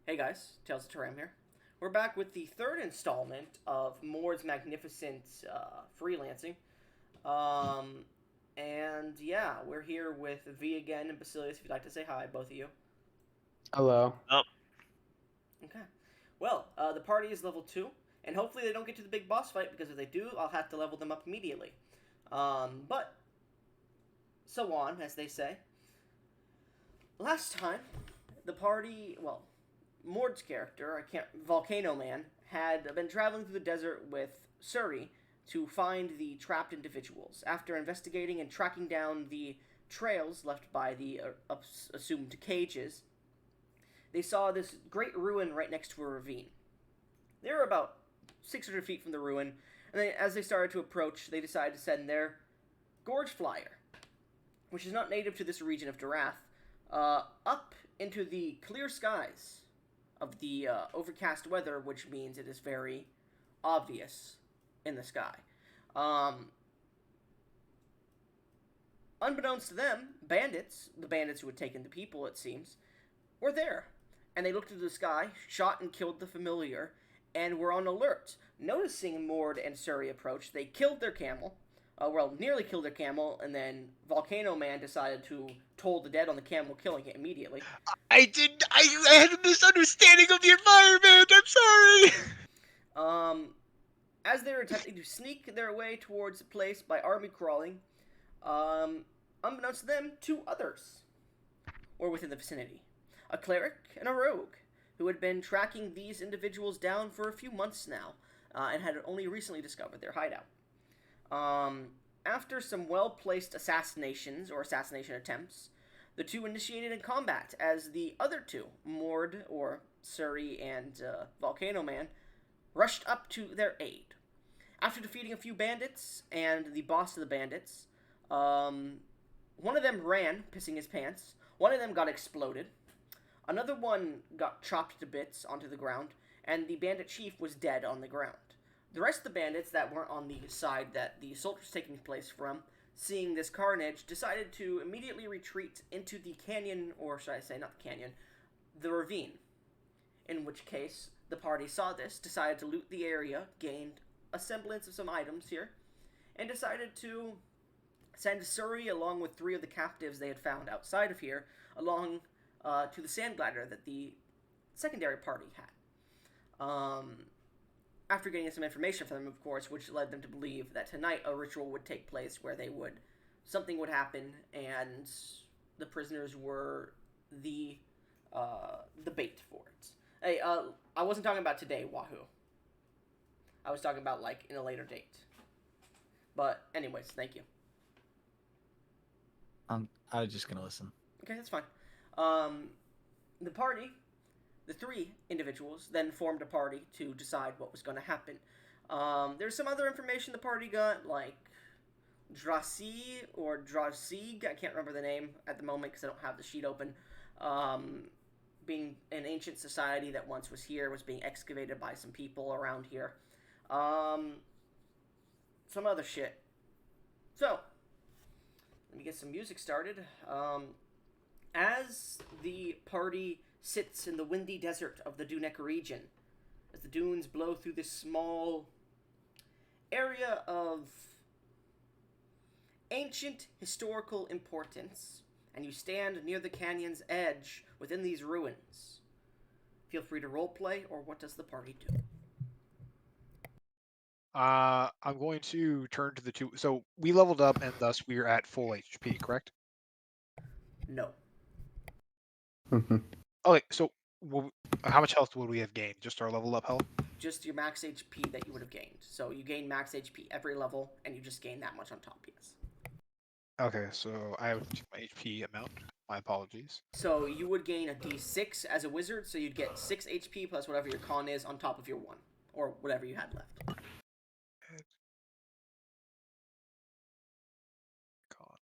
Hey guys, Tales of Turam here. We're back with the third installment of Mord's magnificent freelancing. Um, and yeah, we're here with V again and Basilius. If you'd like to say hi, both of you. Hello. Oh, Okay. Well, the party is level 2, and hopefully they don't get to the big boss fight because if they do, I'll have to level them up immediately. But so on, as they say. Last time, the party, well, Mord's character, Volcano Man, had been traveling through the desert with Suri to find the trapped individuals. After investigating and tracking down the trails left by the assumed cages, they saw this great ruin right next to a ravine. They were about 600 feet from the ruin, and as they started to approach, they decided to send their Gorge Flyer, which is not native to this region of Darath, up into the clear skies of the overcast weather, which means it is very obvious in the sky. Um, Unbeknownst to them, the bandits who had taken the people, it seems, were there. And they looked into the sky, shot and killed the familiar, and were on alert. Noticing Mord and Suri approach, they killed their camel. Nearly killed their camel, and then Volcano Man decided to toll the dead on the camel, killing it immediately. I did. I had a misunderstanding of the environment. I'm sorry. Um, as they were attempting to sneak their way towards the place by army crawling, um, unbeknownst to them, two others were within the vicinity, a cleric and a rogue, who had been tracking these individuals down for a few months now, and had only recently discovered their hideout. Um, After some well placed assassinations or assassination attempts, the two initiated in combat as the other two, Mord or Suri and Volcano Man, rushed up to their aid. After defeating a few bandits and the boss of the bandits, um, one of them ran, pissing his pants. One of them got exploded. Another one got chopped to bits onto the ground, and the bandit chief was dead on the ground. The rest of the bandits that weren't on the side that the assault was taking place from, seeing this carnage, decided to immediately retreat into the canyon, or should I say, not the canyon, the ravine. In which case, the party saw this, decided to loot the area, gained a semblance of some items here, and decided to send Suri along with three of the captives they had found outside of here along to the sand glider that the secondary party had. After getting some information from them, of course, which led them to believe that tonight a ritual would take place where something would happen, and the prisoners were the bait for it. Hey, I wasn't talking about today, Wahoo. I was talking about like in a later date. But anyways, thank you. I was just gonna listen. Okay, that's fine. Um, the party, the three individuals, then formed a party to decide what was going to happen. There's some other information the party got, like Drasi or Drasig. I can't remember the name at the moment because I don't have the sheet open. Um, Being an ancient society that once was here, was being excavated by some people around here. Um, some other shit. So, let me get some music started. As the party sits in the windy desert of the Dunek region, as the dunes blow through this small area of ancient historical importance, and you stand near the canyon's edge within these ruins. Feel free to roleplay, or what does the party do? I'm going to turn to the two. So we leveled up, and thus we are at full HP, correct? No. Okay. So how much health would we have gained? Just our level up health? Just your max HP that you would have gained. So you gain max HP every level, and you just gain that much on top, yes. Okay. So I have my HP amount. My apologies. So you would gain a d6 as a wizard, so you'd get 6 HP plus whatever your con is on top of your 1, or whatever you had left. Con.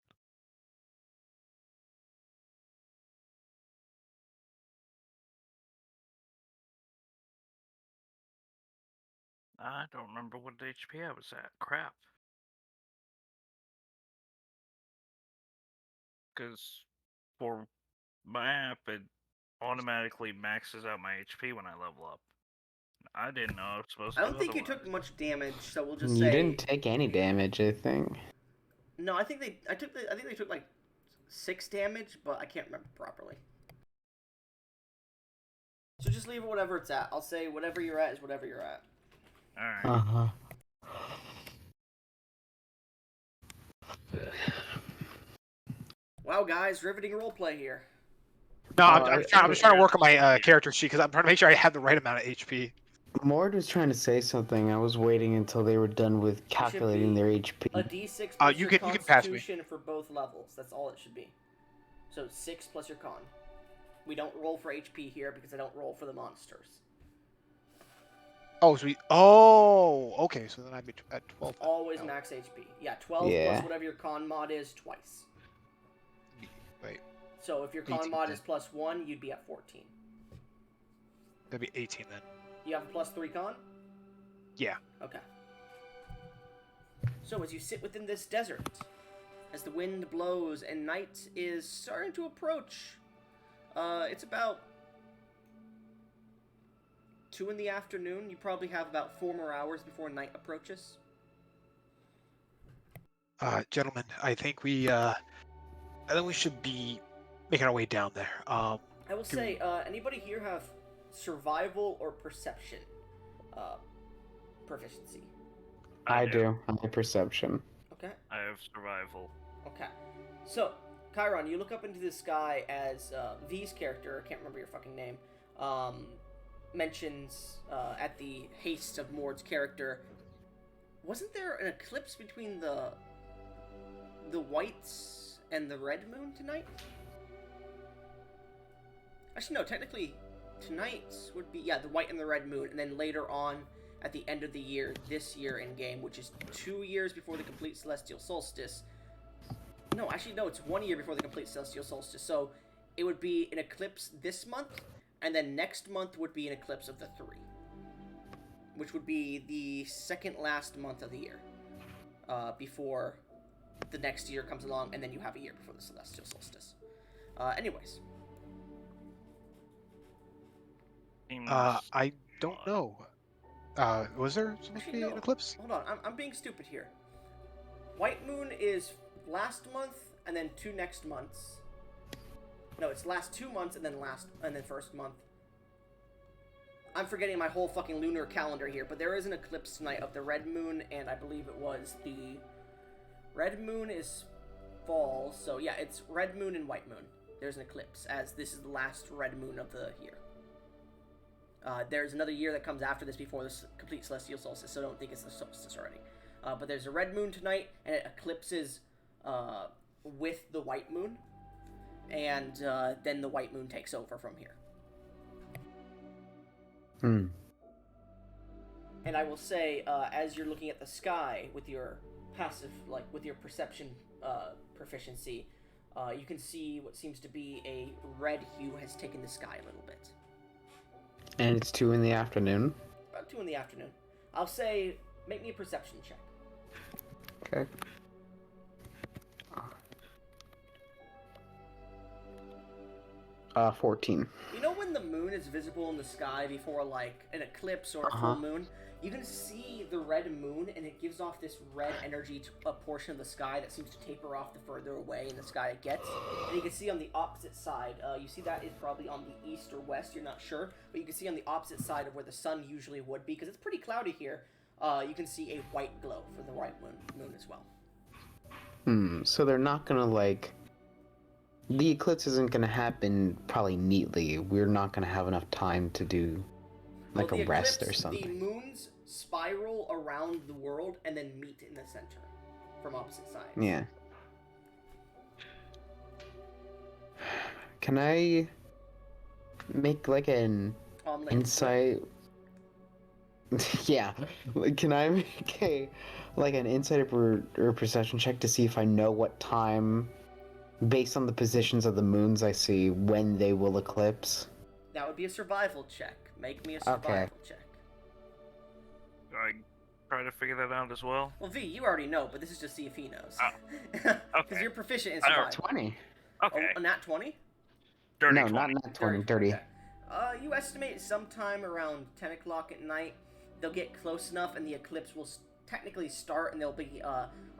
I don't remember what HP I was at. Crap. Because for my app, automatically maxes out my HP when I level up. I didn't know I was supposed I to. don't think you otherwise. took much damage, so we'll just You say didn't take any damage, I think. no. I think they took like 6 damage, but I can't remember properly. So just leave it whatever it's at. I'll say whatever you're at is whatever you're at. Alright. Uh-huh. Wow, guys, riveting roleplay here. No, Oh, I'm just trying to Yeah. work on my character sheet because I'm trying to make sure I have the right amount of HP. Mord was trying to say something. I was waiting until they were done with calculating be their HP. A d6 plus You your can pass me. constitution for both levels. That's all it should be. So 6 plus your con. We don't roll for HP here because I don't roll for the monsters. Oh, sweet. Oh, okay. So then I'd be at 12. then. Always No. max HP. Yeah, 12 Yeah. plus whatever your con mod is twice. Wait, So if your con 18 mod then. is plus 1, you'd be at 14. that'd be 18 then. You have a plus 3 con? Yeah. Okay. So as you sit within this desert, as the wind blows and night is starting to approach, it's about 2 in the afternoon. You probably have about 4 more hours before night approaches. Gentlemen, I think we should be making our way down there. I will say, anybody here have survival or perception proficiency? I do. I have perception. Okay. I have survival. Okay. So, Chiron, you look up into the sky as V's character, I can't remember your fucking name, mentions at the haste of Mord's character, wasn't there an eclipse between the whites and the red moon tonight? Actually, no, technically, tonight would be, yeah, the white and the red moon, and then later on, at the end of the year, this year in-game, which is 2 years before the complete celestial solstice. No, actually, no, it's 1 year before the complete celestial solstice, so it would be an eclipse this month, and then next month would be an eclipse of the 3, which would be the second last month of the year, before the next year comes along, and then you have a year before the celestial solstice. Anyways. Seems I don't know. Was there supposed to Actually, be no. an eclipse? Hold on, I'm being stupid here. White moon is last month, and then 2 next months. No, it's last 2 months, and then first month. I'm forgetting my whole fucking lunar calendar here, but there is an eclipse tonight of the red moon, and I believe it was the red moon is fall, so yeah, it's red moon and white moon. There's an eclipse, as this is the last red moon of the year. There's another year that comes after this before this complete celestial solstice, so don't think it's the solstice already. But there's a red moon tonight, and it eclipses with the white moon, and then the white moon takes over from here. Hmm. And I will say, as you're looking at the sky with your passive, like with your perception proficiency, you can see what seems to be a red hue has taken the sky a little bit. And it's 2 in the afternoon. About 2 in the afternoon. I'll say, make me a perception check. Okay. 14. You know when the moon is visible in the sky before, like, an eclipse or a full moon? You can see the red moon, and it gives off this red energy to a portion of the sky that seems to taper off the further away in the sky it gets. And you can see on the opposite side, you see that is probably on the east or west, you're not sure, but you can see on the opposite side of where the sun usually would be, because it's pretty cloudy here, you can see a white glow for the white moon as well. So they're not gonna, like... The eclipse isn't gonna happen probably neatly. We're not gonna have enough time to do, like, Well, a the rest or eclipse, something. The moons spiral around the world and then meet in the center from opposite sides. Yeah. Can I make, like, an insight... Yeah. Can I make an insight or perception check to see if I know what time, based on the positions of the moons I see, when they will eclipse? That would be a survival check. Make me a survival check. I try to figure that out as well. Well, V, you already know, but this is just see if he knows. Oh. Because Okay. you're proficient in I know. survival. 20. Okay. Oh, a nat 20? Dirty No, 20. not 20, dirty. Okay. You estimate sometime around 10 o'clock at night, they'll get close enough and the eclipse will technically start, and there'll be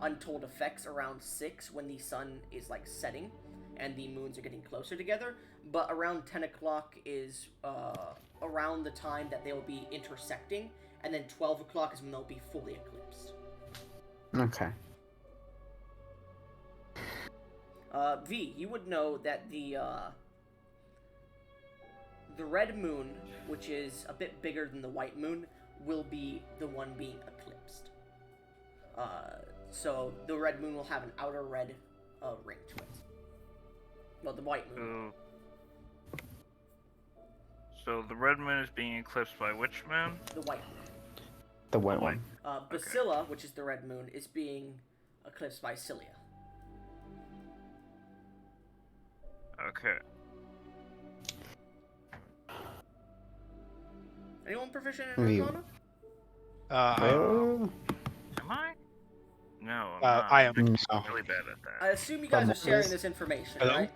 untold effects around 6 when the sun is like setting and the moons are getting closer together. But around 10 o'clock is around the time that they'll be intersecting, and then 12 o'clock is when they'll be fully eclipsed. Okay. V, you would know that the red moon, which is a bit bigger than the white moon, will be the one being eclipsed. So the red moon will have an outer red ring to it. Well, the white moon. So the red moon is being eclipsed by which moon? The white moon. The white one. Basilla, which is the red moon, is being eclipsed by Cilia. Okay. Anyone proficient in Review. Arcana? Oh. Am I? No, I'm not. I am. No. really bad at I that. assume you guys are sharing Mortis? this information, Hello? right?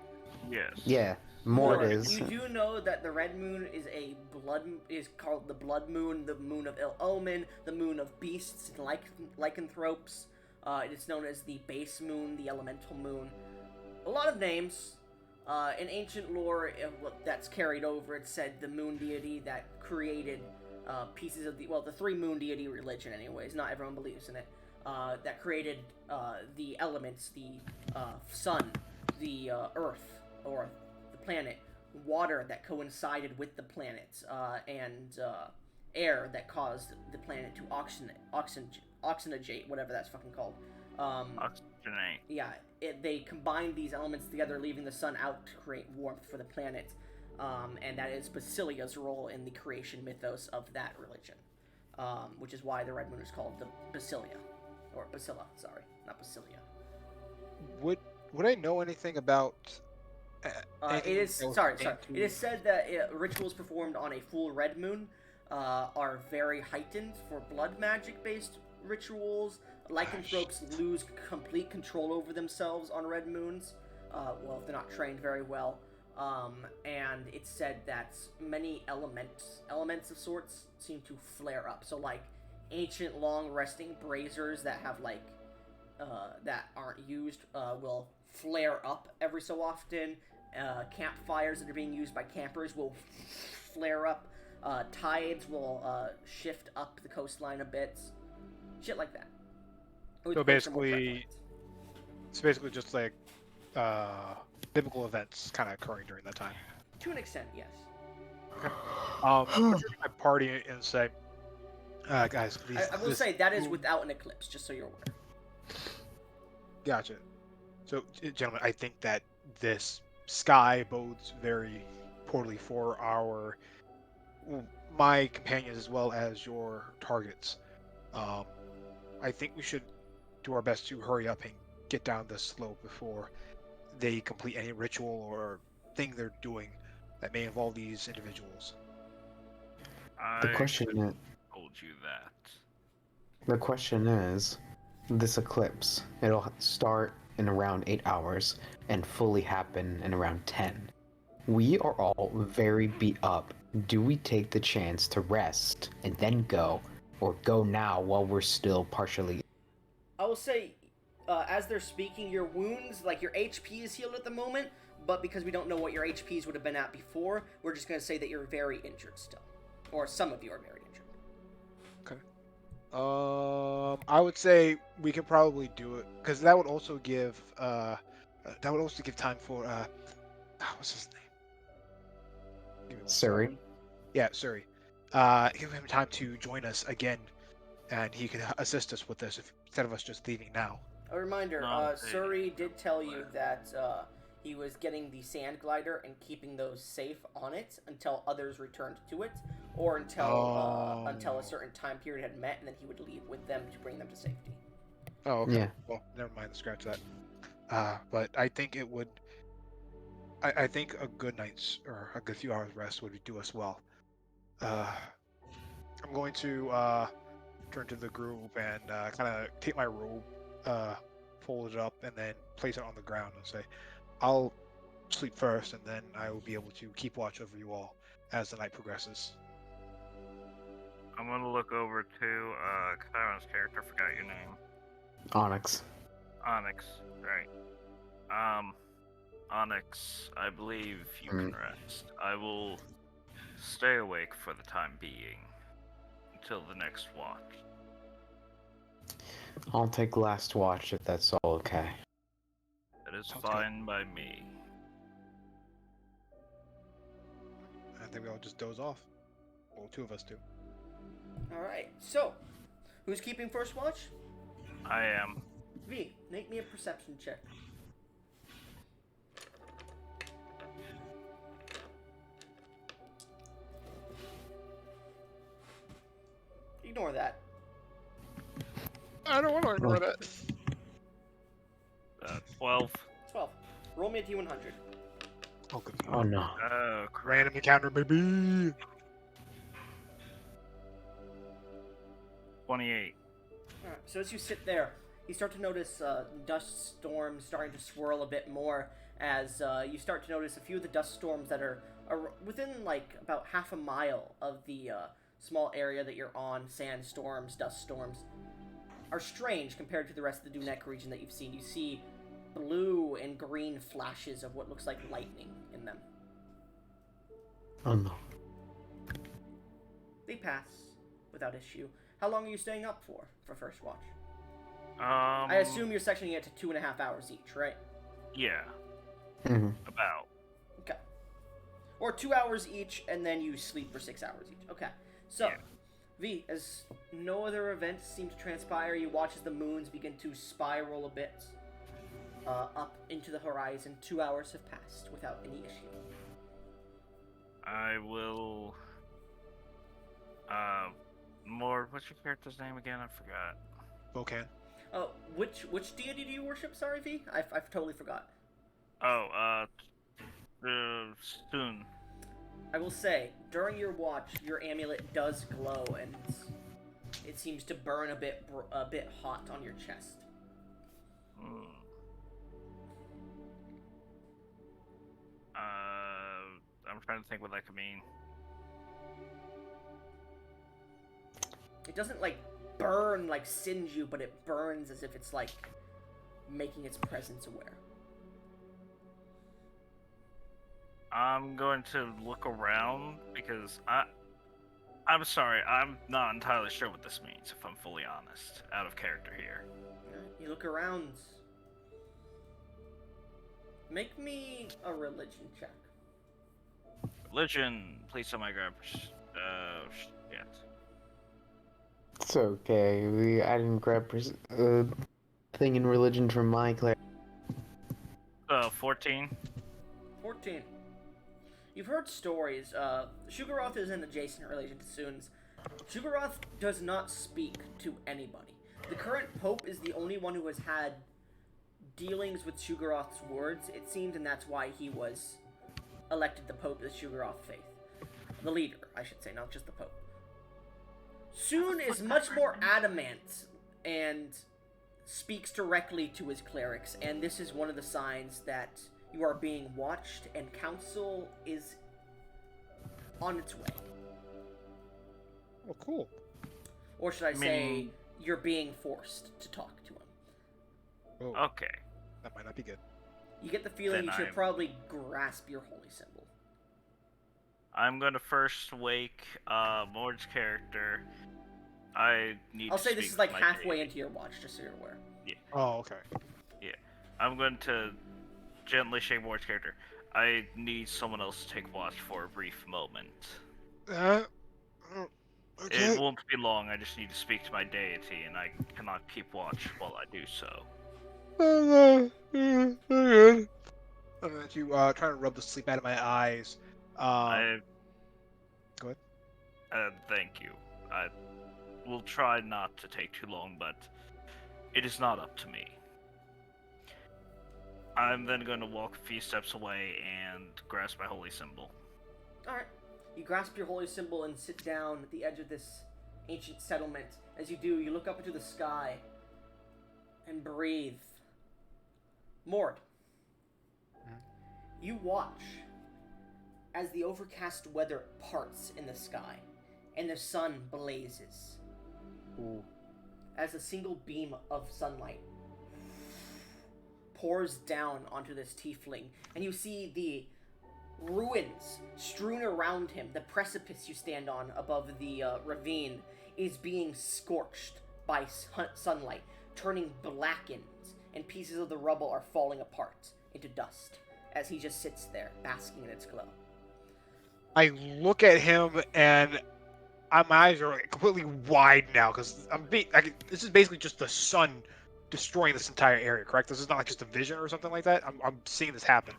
Yes. Yeah, more Well, it is. You do know that the red moon is called the blood moon, the moon of ill omen, the moon of beasts and lycanthropes. It is known as the base moon, the elemental moon. A lot of names. In ancient lore that's carried over, it said the moon deity that created pieces of the three moon deity religion anyways, not everyone believes in it, that created the elements, the sun, the earth, or the planet, water that coincided with the planets, and air that caused the planet to oxygenate, whatever that's fucking called. Oxygenate. Yeah, they combined these elements together, leaving the sun out to create warmth for the planet. And that is Basilia's role in the creation mythos of that religion. Which is why the red moon is called the Basilia. Or Basilla, sorry, not Basilia. Would I know anything about? It is It is said that rituals performed on a full red moon are very heightened for blood magic based rituals. Lycanthropes lose complete control over themselves on red moons. If they're not trained very well. And it's said that many elements of sorts seem to flare up. So like ancient long resting braziers that have that aren't used will flare up every so often. Campfires that are being used by campers will flare up. Tides will shift up the coastline a bit. Shit like that. So basically, it's basically just like biblical events kind of occurring during that time. To an extent, yes. I'm gonna turn to my party and say, guys, please. I will say that is without an eclipse, just so you're aware. Gotcha. So, gentlemen, I think that this sky bodes very poorly for my companions as well as your targets. I think we should do our best to hurry up and get down this slope before they complete any ritual or thing they're doing that may involve these individuals. The question is, told you that. the question is, this eclipse, it'll start in around 8 hours and fully happen in around 10. We are all very beat up. Do we take the chance to rest and then go, or go now while we're still partially? I will say, as they're speaking, your wounds, like your HP is healed at the moment, but because we don't know what your HPs would have been at before, we're just going to say that you're very injured still. Or some of you are very injured. Okay. I would say we can probably do it, because that would also give time for what's his name? Give me one Suri? second. Yeah, Suri. Give him time to join us again, and he can assist us with this instead of us just leaving now. A reminder, Suri did tell you that he was getting the sand glider and keeping those safe on it until others returned to it, or until a certain time period had met, and then he would leave with them to bring them to safety. Oh, okay. Yeah. Well, never mind. Scratch that. But I think it would. I think a good night's or a good few hours rest would do us well. I'm going to turn to the group and kind of take my robe, fold it up, and then place it on the ground and say, I'll sleep first, and then I will be able to keep watch over you all as the night progresses. I'm gonna look over to Kyron's character. Forgot your name. Onyx. Onyx. Right. Onyx. I believe you can rest. I will stay awake for the time being until the next watch. I'll take last watch if that's all okay. That is Sounds fine by me. And then we all just doze off. Well, two of us do. All right. So, who's keeping first watch? I am. V, make me a perception check. Ignore that. I don't want to ignore that. 12. 12. Roll me a D100. Oh, good. Oh no. Oh, crap. Random encounter, baby. 28. Alright, so as you sit there, you start to notice dust storms starting to swirl a bit more as you start to notice a few of the dust storms that are within like about half a mile of the small area that you're on, sandstorms, dust storms, are strange compared to the rest of the Dunek region that you've seen. You see blue and green flashes of what looks like lightning in them. Oh no. They pass without issue. How long are you staying up for first watch? I assume you're sectioning it to 2.5 hours each, right? Yeah. Mhm. About. Okay. Or 2 hours each, and then you sleep for 6 hours each. Okay. So, Yeah. V, as no other events seem to transpire, you watch as the moons begin to spiral a bit up into the horizon. 2 hours have passed without any issue. I will. What's your character's name again? I forgot. Bocan. Oh, which deity do you worship? Sorry, V. I've totally forgot. Oh, soon. I will say, during your watch, your amulet does glow, and it seems to burn a bit hot on your chest. Hmm. I'm trying to think what that could mean. It doesn't like burn, like singe you, but it burns as if it's like making its presence aware. I'm going to look around because I'm sorry, I'm not entirely sure what this means, if I'm fully honest. Out of character here. You look around. Make me a religion check. Religion, please tell my grab. Shit. It's okay. I didn't grab thing in religion from my class. 14. 14. You've heard stories. Shugaroth is an adjacent relation to Soon's. Shugaroth does not speak to anybody. The current pope is the only one who has had dealings with Shugaroth's words, it seems, and that's why he was elected the pope of the Shugaroth faith. The leader, I should say, not just the pope. Soon is much more adamant and speaks directly to his clerics, and this is one of the signs that you are being watched and counsel is on its way. Oh, cool. Or should I say, you're being forced to talk to him. Oh, Okay. that might not be good. You get the feeling Then you should I'm- probably grasp your holy symbol. I'm going to first wake Mord's character. I need I'll to say this speak is like to my halfway deity. into your watch, just so you're aware. Oh, okay. I'm going to gently shake Mord's character. I need someone else to take watch for a brief moment. Okay. It won't be long, I just need to speak to my deity, and I cannot keep watch while I do so. I'm going to try to rub the sleep out of my eyes. Go ahead. Thank you. I will try not to take too long, but it is not up to me. I'm then going to walk a few steps away and grasp my holy symbol. Alright. You grasp your holy symbol and sit down at the edge of this ancient settlement. As you do, you look up into the sky and breathe. Mord. You watch as the overcast weather parts in the sky, and the sun blazes. Ooh. As a single beam of sunlight pours down onto this tiefling, and you see the ruins strewn around him. The precipice you stand on above the ravine is being scorched by sunlight, turning blackened, and pieces of the rubble are falling apart into dust as he just sits there, basking in its glow. I look at him and my eyes are like completely wide now because this is basically just the sun destroying this entire area, correct? This is not like just a vision or something like that. I'm seeing this happen.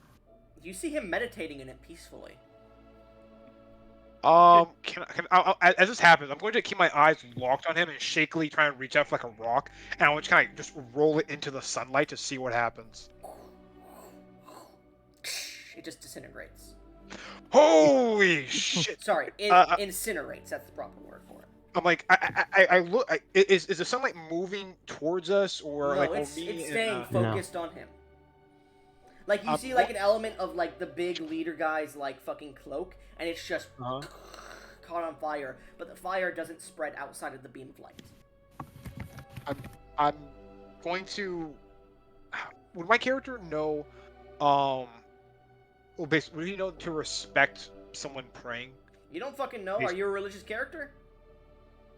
You see him meditating in it peacefully. As this happens, I'm going to keep my eyes locked on him and shakily trying to reach out for like a rock, and I want to kind of just roll it into the sunlight to see what happens. It just disintegrates. Holy shit! Sorry, it incinerates. That's the proper word for it. I'm like, I look. Is the sunlight moving towards us or No, like? it's staying No. focused on him. Like you see, like an element of like the big leader guy's like fucking cloak, and it's just caught on fire. But the fire doesn't spread outside of the beam of light. I'm going to. Would my character know? Well, basically, would he know to respect someone praying? You don't fucking know. Are you a religious character?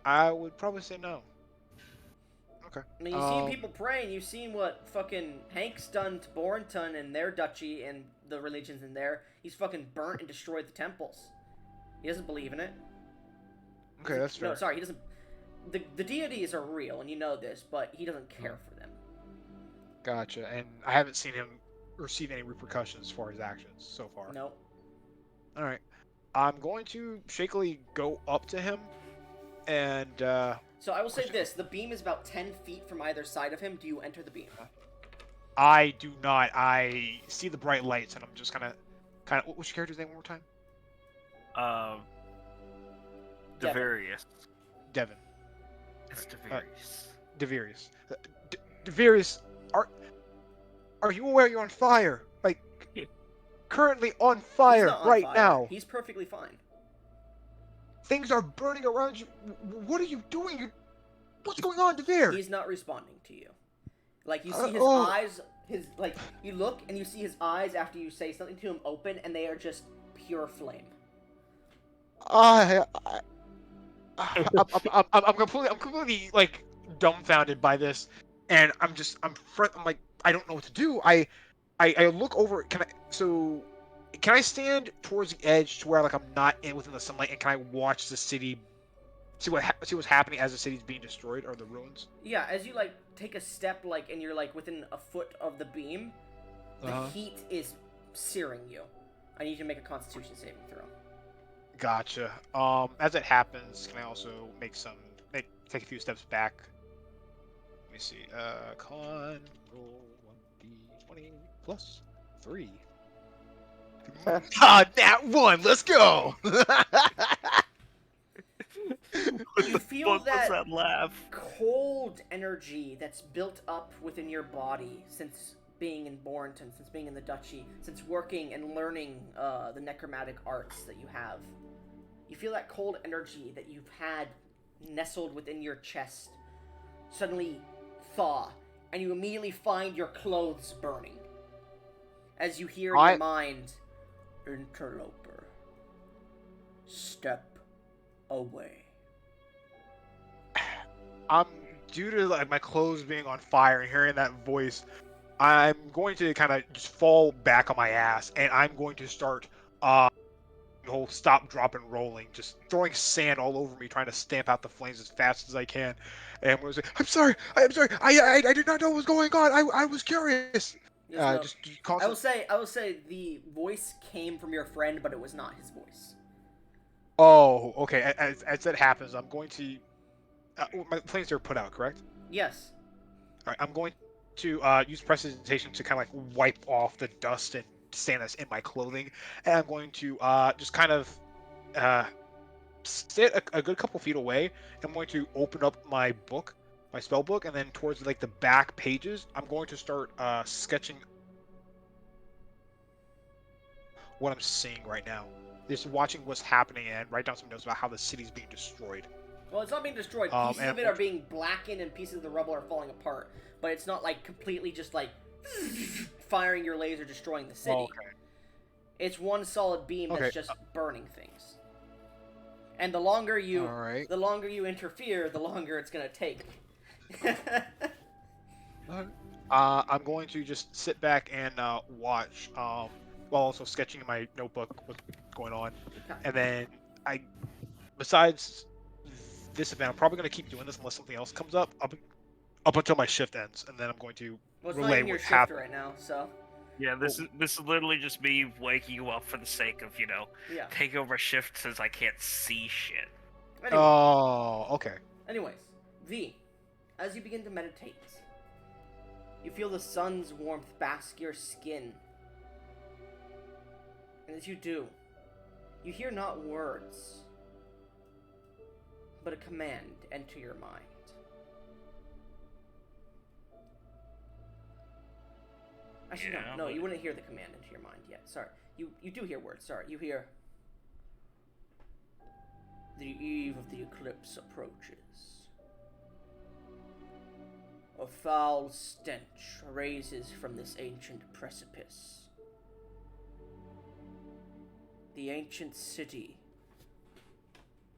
I would probably say no. Okay. I mean, you've seen people pray, and you've seen what fucking Hank's done to Borenton and their duchy and the religions in there. He's fucking burnt and destroyed the temples. He doesn't believe in it. Okay, that's fair. No, sorry, he doesn't. The deities are real, and you know this, but he doesn't care for them. Gotcha. And I haven't seen him receive any repercussions for his actions so far. No. All right. I'm going to shakily go up to him, and So I will say this: the beam is about 10 feet from either side of him. Do you enter the beam? I do not. I see the bright lights, and I'm just kind of. What's your character's name one more time? Devarius. Devin. It's Devarius. Devarius. Devarius, are you aware you're on fire? Like, currently on fire He's not on right fire. now. He's perfectly fine. Things are burning around you. What are you doing? What's going on, Devere? He's not responding to you. Like, you see his eyes, you look and you see his eyes after you say something to him open, and they are just pure flame. I'm completely like dumbfounded by this, and I'm like, I don't know what to do. I look over. Can I stand towards the edge to where like I'm not within the sunlight, and can I watch the city, see what's happening as the city's being destroyed or the ruins? Yeah, as you like take a step and you're like within a foot of the beam, the heat is searing you. I need you to make a Constitution saving throw. Gotcha. As it happens, can I also take a few steps back? Let me see. Con roll 1d20 plus 3. That one. Let's go. You feel that laugh? cold energy that's built up within your body since being in Borenton, since being in the duchy, since working and learning the necromantic arts that you have. You feel that cold energy that you've had nestled within your chest suddenly thaw, and you immediately find your clothes burning. As you hear in your mind, interloper, step away. Due to like my clothes being on fire and hearing that voice, I'm going to kind of just fall back on my ass, and I'm going to start the whole stop, drop, and rolling, just throwing sand all over me, trying to stamp out the flames as fast as I can. And I'm going to say, I'm sorry, I did not know what was going on. I was curious. I will say the voice came from your friend, but it was not his voice. Oh, okay. As that happens, I'm going to. My flames are put out, correct? Yes. All right. I'm going to use prestidigitation to kind of like wipe off the dust and sand that's in my clothing, and I'm going to just kind of sit a good couple feet away. I'm going to open up my book, my spell book, and then towards like the back pages, I'm going to start sketching what I'm seeing right now. Just watching what's happening and write down some notes about how the city's being destroyed. Well, it's not being destroyed. Pieces of it are being blackened and pieces of the rubble are falling apart. But it's not like completely just like firing your laser, destroying the city. Oh, okay. It's one solid beam Okay. that's just burning things. And the longer you, All right. the longer you interfere, the longer it's gonna take. I'm going to just sit back and watch, while also sketching in my notebook what's going on. And then besides this event, I'm probably going to keep doing this unless something else comes up until my shift ends, and then I'm going to Well, it's not relay even your what shift happened. right now, so Yeah, this is literally just me waking you up for the sake of, yeah. taking over shift since I can't see shit. Anyway, Oh, okay. anyways, V, as you begin to meditate, you feel the sun's warmth bask your skin. And as you do, you hear not words, but a command enter your mind. Actually, no, you wouldn't hear the command into your mind yet. Sorry. You do hear words. Sorry. You hear, the eve of the eclipse approaches. A foul stench raises from this ancient precipice. The ancient city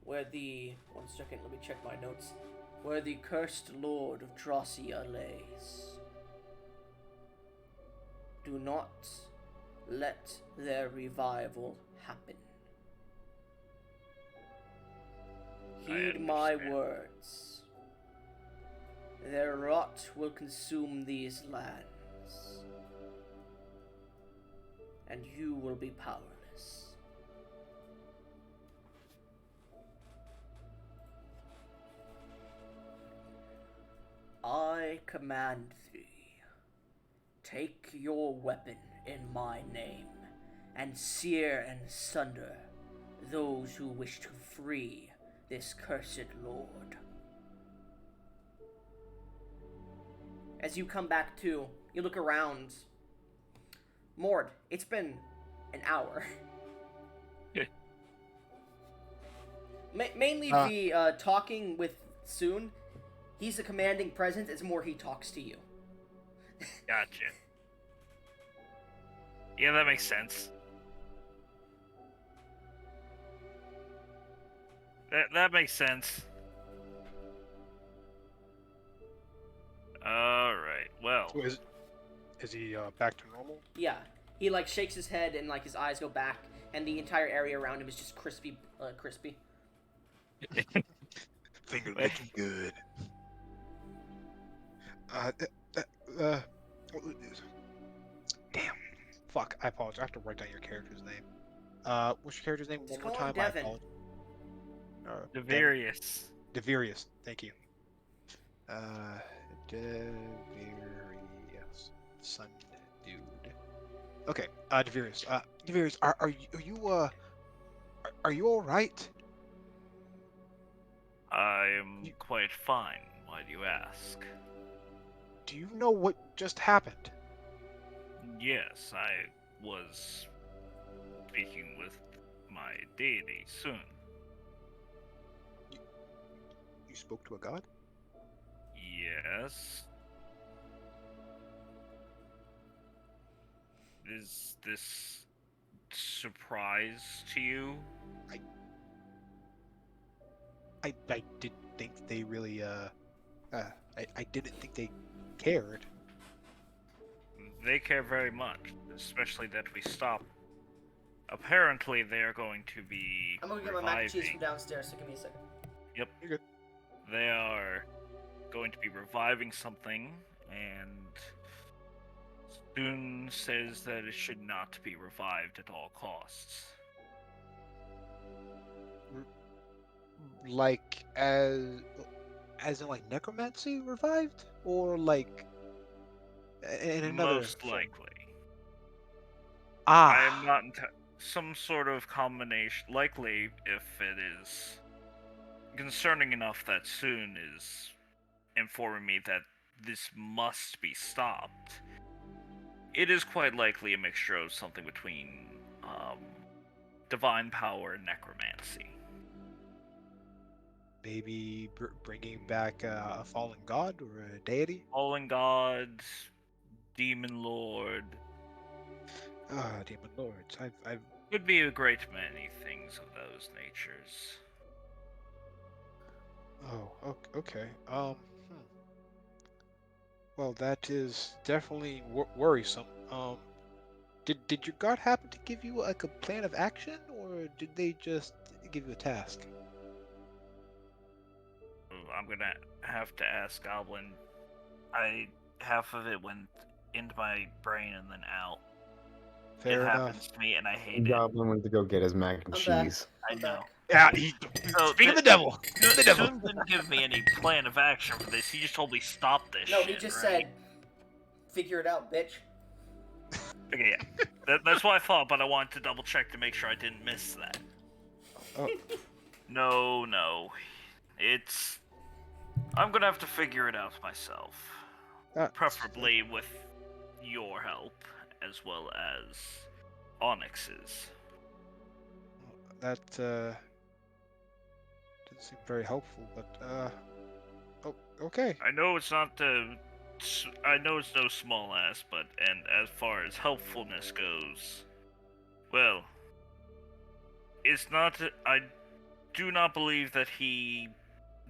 where one second, let me check my notes. Where the cursed lord of Drossia lays. Do not let their revival happen. Heed my words. Their rot will consume these lands, and you will be powerless. I command thee. Take your weapon in my name, and sear and sunder those who wish to free this cursed lord. As you come back to, you look around. Mord, it's been an hour. Mainly the talking with Soon. He's a commanding presence. It's more he talks to you. Gotcha. Yeah, that makes sense. That makes sense. Alright, well. So is he back to normal? Yeah. He like shakes his head and like his eyes go back, and the entire area around him is just crispy. Finger licking good. Damn. Fuck, I apologize. I have to write down your character's name. What's your character's name one more time? Devin. Devirius. Devirius, thank you. Devirius. Sun dude. Okay, Devirius. Devirius, are you alright? I'm quite fine. Why do you ask? Do you know what just happened? Yes, I was speaking with my deity soon. You spoke to a god? Yes. Is this surprise to you? I didn't think they really I didn't think they cared. They care very much, especially that we stop. Apparently, they are going to be I'm gonna get my mac and cheese from downstairs, so give me a second. Yep. You're good. They are going to be reviving something, and Spoon says that it should not be revived at all costs. Like as in like necromancy revived, or like in another Most form? likely. Ah, I am not some sort of combination. Likely, if it is concerning enough that Soon is informing me that this must be stopped. It is quite likely a mixture of something between divine power and necromancy. Maybe bringing back a fallen god or a deity? Fallen gods, demon lord. Demon lords. I've Could be a great many things of those natures. Oh, okay. Well, that is definitely worrisome. Did your god happen to give you like a plan of action, or did they just give you a task? I'm gonna have to ask Goblin. Half of it went into my brain and then out. Fair it enough. happens to me and I hate it. Goblin went to go get his mac and I'm back. cheese. I know. Yeah, So, speak of the devil. The devil. Soon didn't give me any plan of action for this. He just told me stop this No, shit, he just right? said, "Figure it out, bitch." Okay, yeah. That's what I thought, but I wanted to double check to make sure I didn't miss that. Oh. No. I'm gonna have to figure it out myself. Preferably with your help, as well as Onyx's. That didn't seem very helpful, but okay. I know it's not I know it's no small ass, but and as far as helpfulness goes, well, it's not. I do not believe that he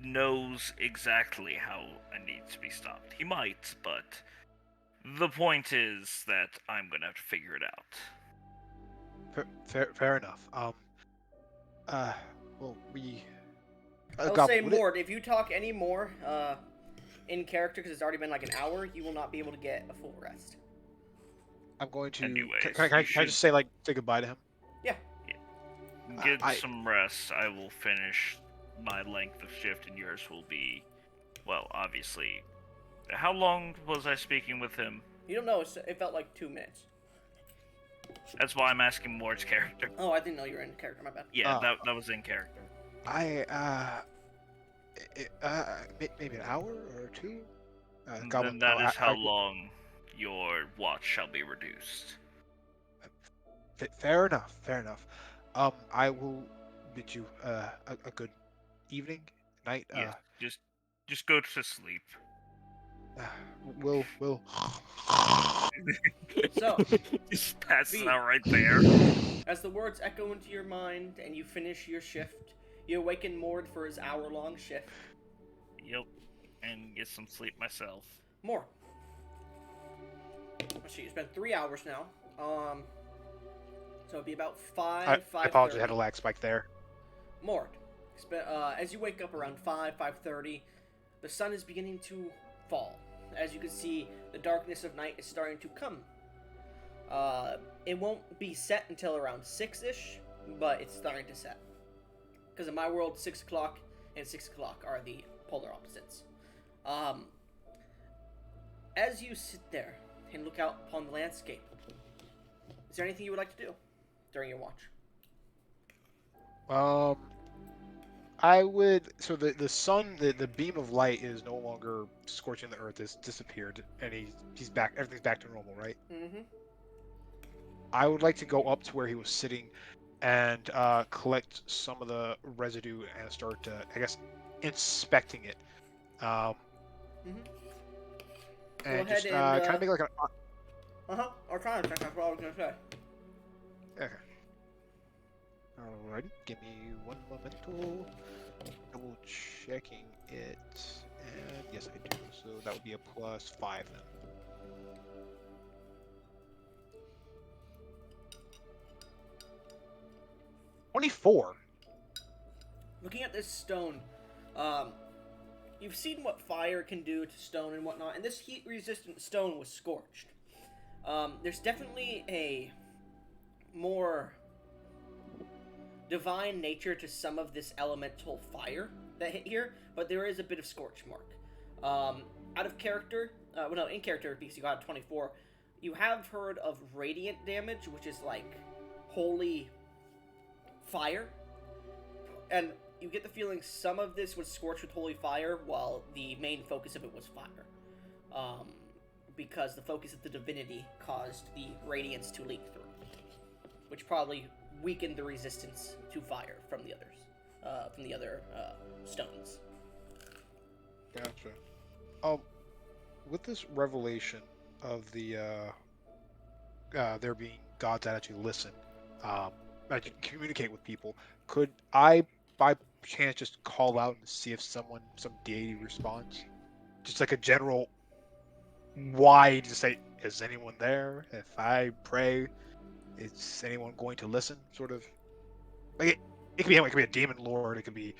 knows exactly how it needs to be stopped. He might, but the point is that I'm gonna have to figure it out. Fair enough. Well, we. I'll say, Mort, if you talk any more, in character, because it's already been like an hour, you will not be able to get a full rest. I'm going to. Anyways, can I just say say goodbye to him? Yeah. Get some rest. I will finish my length of shift, and yours will be, well, obviously. How long was I speaking with him? You don't know. It felt like 2 minutes. That's why I'm asking Mort's character. Oh, I didn't know you were in character. My bad. Yeah, that was in character. Maybe an hour or two. Then that is how long your watch shall be reduced. Fair enough. I will bid you a good evening, night. Yeah, just go to sleep. Will. So, just passes V. out right there. As the words echo into your mind and you finish your shift, you awaken Mort for his hour-long shift. Yep, and get some sleep myself. Mort. Let's see, it's been 3 hours now. So it'd be about 5. I apologize, I had a lag spike there. Mort. As you wake up around 5:30, the sun is beginning to fall. As you can see, the darkness of night is starting to come. It won't be set until around 6-ish, but it's starting to set. Because in my world, 6 o'clock and 6 o'clock are the polar opposites. As you sit there and look out upon the landscape, is there anything you would like to do during your watch? I would. So the sun, the beam of light is no longer scorching the earth. It's disappeared, and he's back. Everything's back to normal, right? Mm-hmm. I would like to go up to where he was sitting, and collect some of the residue and start, I guess, inspecting it. And just kind of make like an. Arcana check. That's what I was gonna say. Okay. Alrighty, give me one momento. Double checking it, and yes, I do. So that would be a +5 then. +24. Looking at this stone, you've seen what fire can do to stone and whatnot, and this heat-resistant stone was scorched. There's definitely a more divine nature to some of this elemental fire that hit here, but there is a bit of scorch mark. Out of character, in character, because you got a 24, you have heard of radiant damage, which is like holy fire, and you get the feeling some of this was scorched with holy fire, while the main focus of it was fire. Because the focus of the divinity caused the radiance to leak through. which probably weakened the resistance to fire from the other stones. Gotcha. With this revelation of the there being gods that actually listen, that can communicate with people, could I, by chance, just call out and see if some deity responds? Just like a general, why just say, is anyone there? If I pray, is anyone going to listen? Sort of like it could be anyone. It could be a demon lord. It could be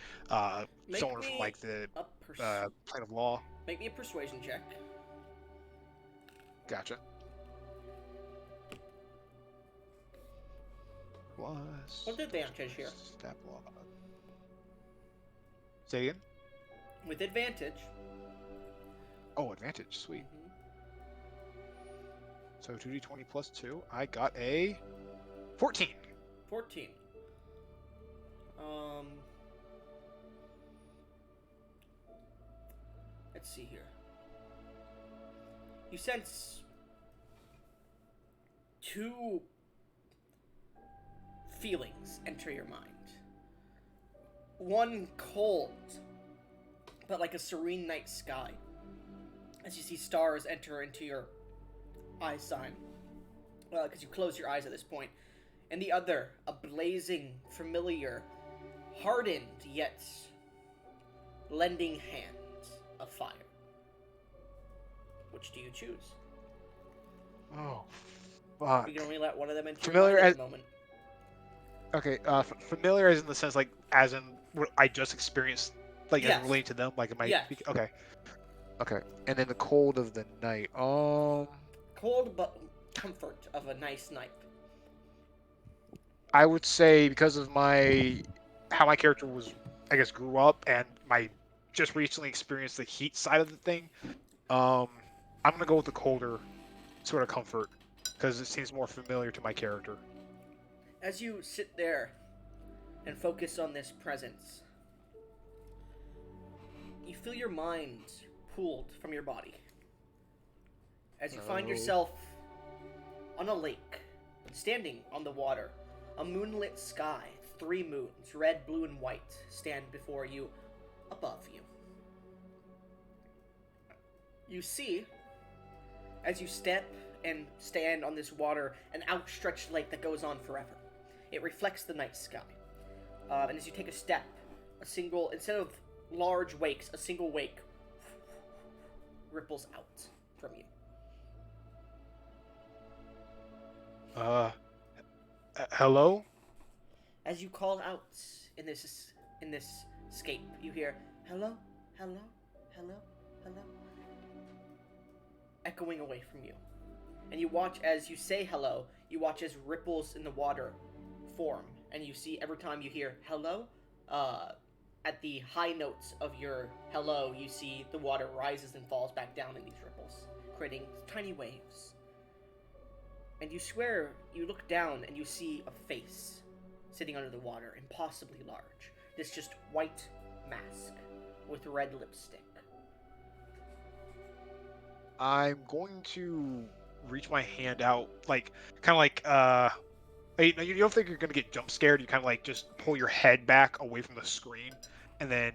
Make someone from me like the a plane of law. make me a persuasion check. Gotcha. Plus. With advantage here. Step law. Say again? With advantage. Oh, advantage. Sweet. Mhm. So 2d20 plus 2. I got a 14. 14. Let's see here. You sense two feelings enter your mind. One cold, but like a serene night sky, as you see stars enter into your eye sign, because you close your eyes at this point. And the other, a blazing, familiar, hardened yet lending hand of fire. Which do you choose? Oh, fuck. We can only let one of them into Familiar your mind at as- the moment. Okay, familiar as in the sense, like, as in what I just experienced, like, Yes. as related to them, like, it might Yes. be, okay. Okay, and then the cold of the night, Cold but comfort of a nice night. I would say because of how my character was, I guess, grew up and my just recently experienced the heat side of the thing, I'm gonna go with the colder sort of comfort because it seems more familiar to my character. As you sit there and focus on this presence, you feel your mind pulled from your body. As you find Oh. yourself on a lake, standing on the water, a moonlit sky, 3 moons, red, blue, and white, stand before you, above you. You see, as you step and stand on this water, an outstretched lake that goes on forever. It reflects the night sky. And as you take a step, instead of large wakes, a single wake ripples out from you. Hello? As you call out in this scape, you hear hello, hello, hello, hello, echoing away from you. And you watch as you say hello, you watch as ripples in the water form, and you see every time you hear hello, at the high notes of your hello, you see the water rises and falls back down in these ripples, creating tiny waves. And you swear, you look down and you see a face sitting under the water, impossibly large. This just white mask with red lipstick. I'm going to reach my hand out, like, kind of like, you don't think you're going to get jump scared, you kind of like just pull your head back away from the screen, and then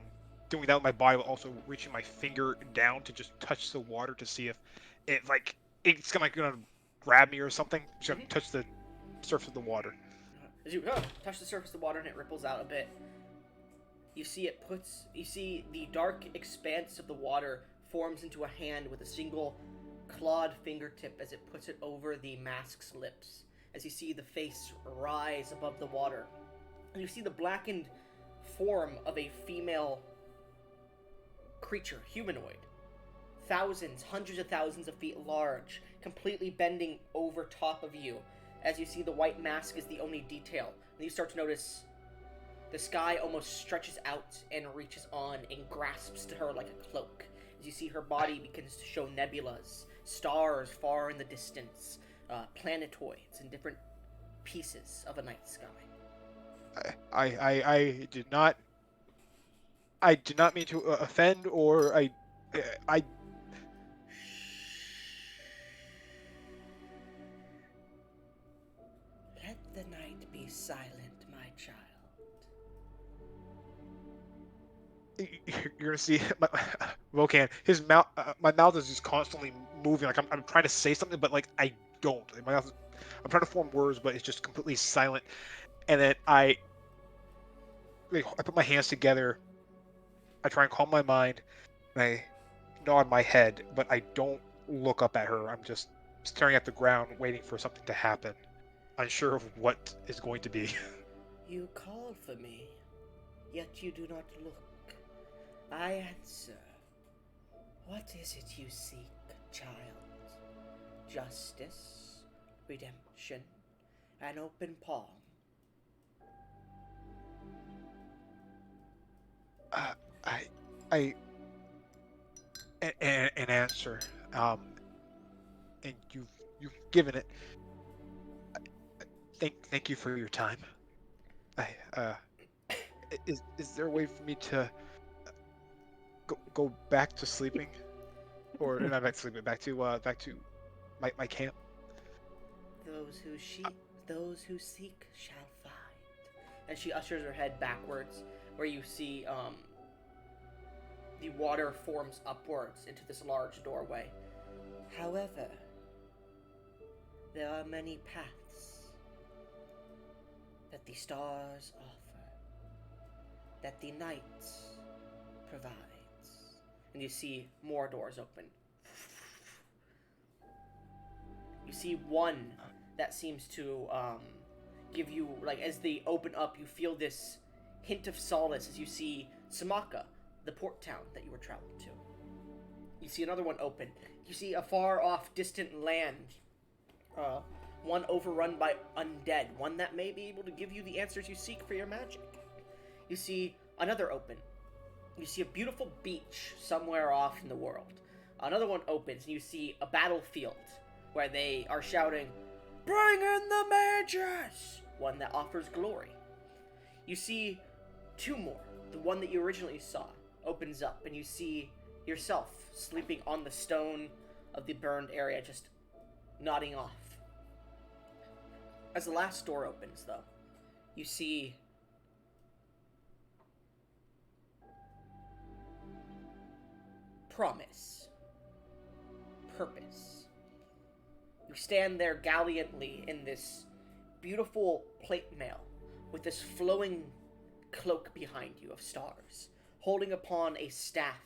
doing that with my body, also reaching my finger down to just touch the water to see if it, like, it's gonna grab me or something. Just gonna touch the surface of the water. As you touch the surface of the water and it ripples out a bit, you see the dark expanse of the water forms into a hand with a single clawed fingertip as it puts it over the mask's lips. As you see the face rise above the water, and you see the blackened form of a female creature, humanoid. Thousands, hundreds of thousands of feet large, completely bending over top of you. As you see the white mask is the only detail. And you start to notice the sky almost stretches out and reaches on and grasps to her like a cloak. As you see her body begins to show nebulas, stars far in the distance, planetoids and different pieces of a night sky. I did not mean to offend, or I Let the night you're gonna see Volcan. His mouth, my mouth is just constantly moving. Like I'm trying to say something, but like I don't. Like, my mouth is, I'm trying to form words, but it's just completely silent. And then I put my hands together. I try and calm my mind, and I nod my head, but I don't look up at her. I'm just staring at the ground, waiting for something to happen, unsure of what is going to be. You call for me, yet you do not look. I answer. What is it you seek, child? Justice, redemption, an open palm. I, I, an answer. And you've given it. Thank you for your time. I is there a way for me to go back to sleeping, or not back to sleeping, back to my camp? Those who those who seek shall find. And she ushers her head backwards, where you see the water forms upwards into this large doorway. However, there are many paths that the stars offer, that the night provides. And you see more doors open. You see one that seems to give you, like, as they open up, you feel this hint of solace as you see Samaka, the port town that you were traveling to. You see another one open. You see a far off distant land, one overrun by undead, one that may be able to give you the answers you seek for your magic. You see another open. You see a beautiful beach somewhere off in the world. Another one opens and you see a battlefield where they are shouting, "Bring in the mages!" One that offers glory. You see two more. The one that you originally saw opens up and you see yourself sleeping on the stone of the burned area, just nodding off. As the last door opens, though, you see promise, purpose. You stand there gallantly in this beautiful plate mail with this flowing cloak behind you of stars, holding upon a staff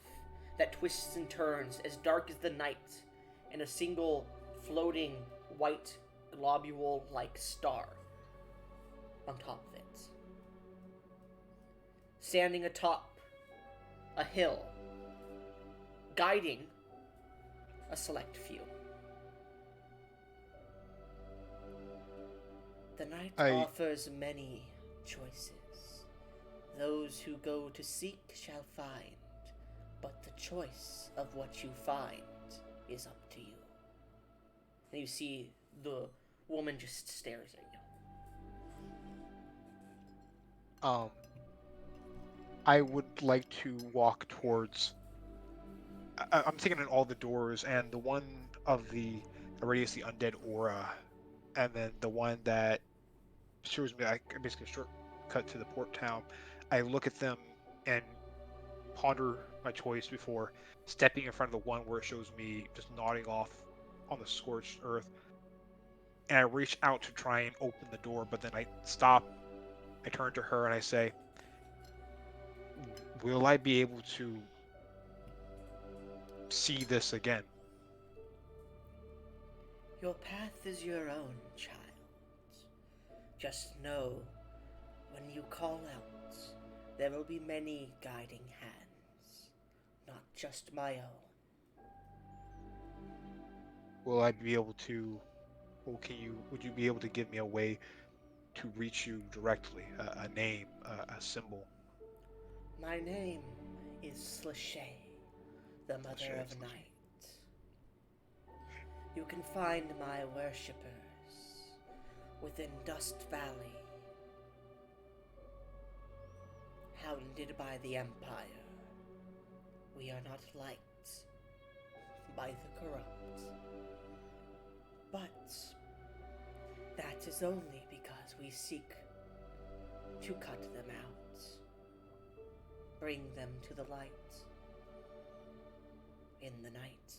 that twists and turns as dark as the night, and a single floating white globule-like star on top of it. Standing atop a hill, guiding a select few. The night offers many choices. Those who go to seek shall find, but the choice of what you find is up to you. And you see the woman just stares at you. I would like to walk towards. I'm thinking in all the doors, and the one of the radius the undead aura, and then the one that shows me basically a shortcut to the port town. I look at them and ponder my choice before stepping in front of the one where it shows me just nodding off on the scorched earth. And I reach out to try and open the door, but then I stop. I turn to her and I say, "Will I be able to see this again?" Your path is your own, child. Just know, when you call out, there will be many guiding hands, not just my own. Will I be able to, or would you be able to give me a way to reach you directly? A name, a symbol? My name is Slashay, the Mother of Night. You can find my worshippers within Dust Valley, hounded by the Empire. We are not liked by the corrupt. But that is only because we seek to cut them out. bring them to the light in the night.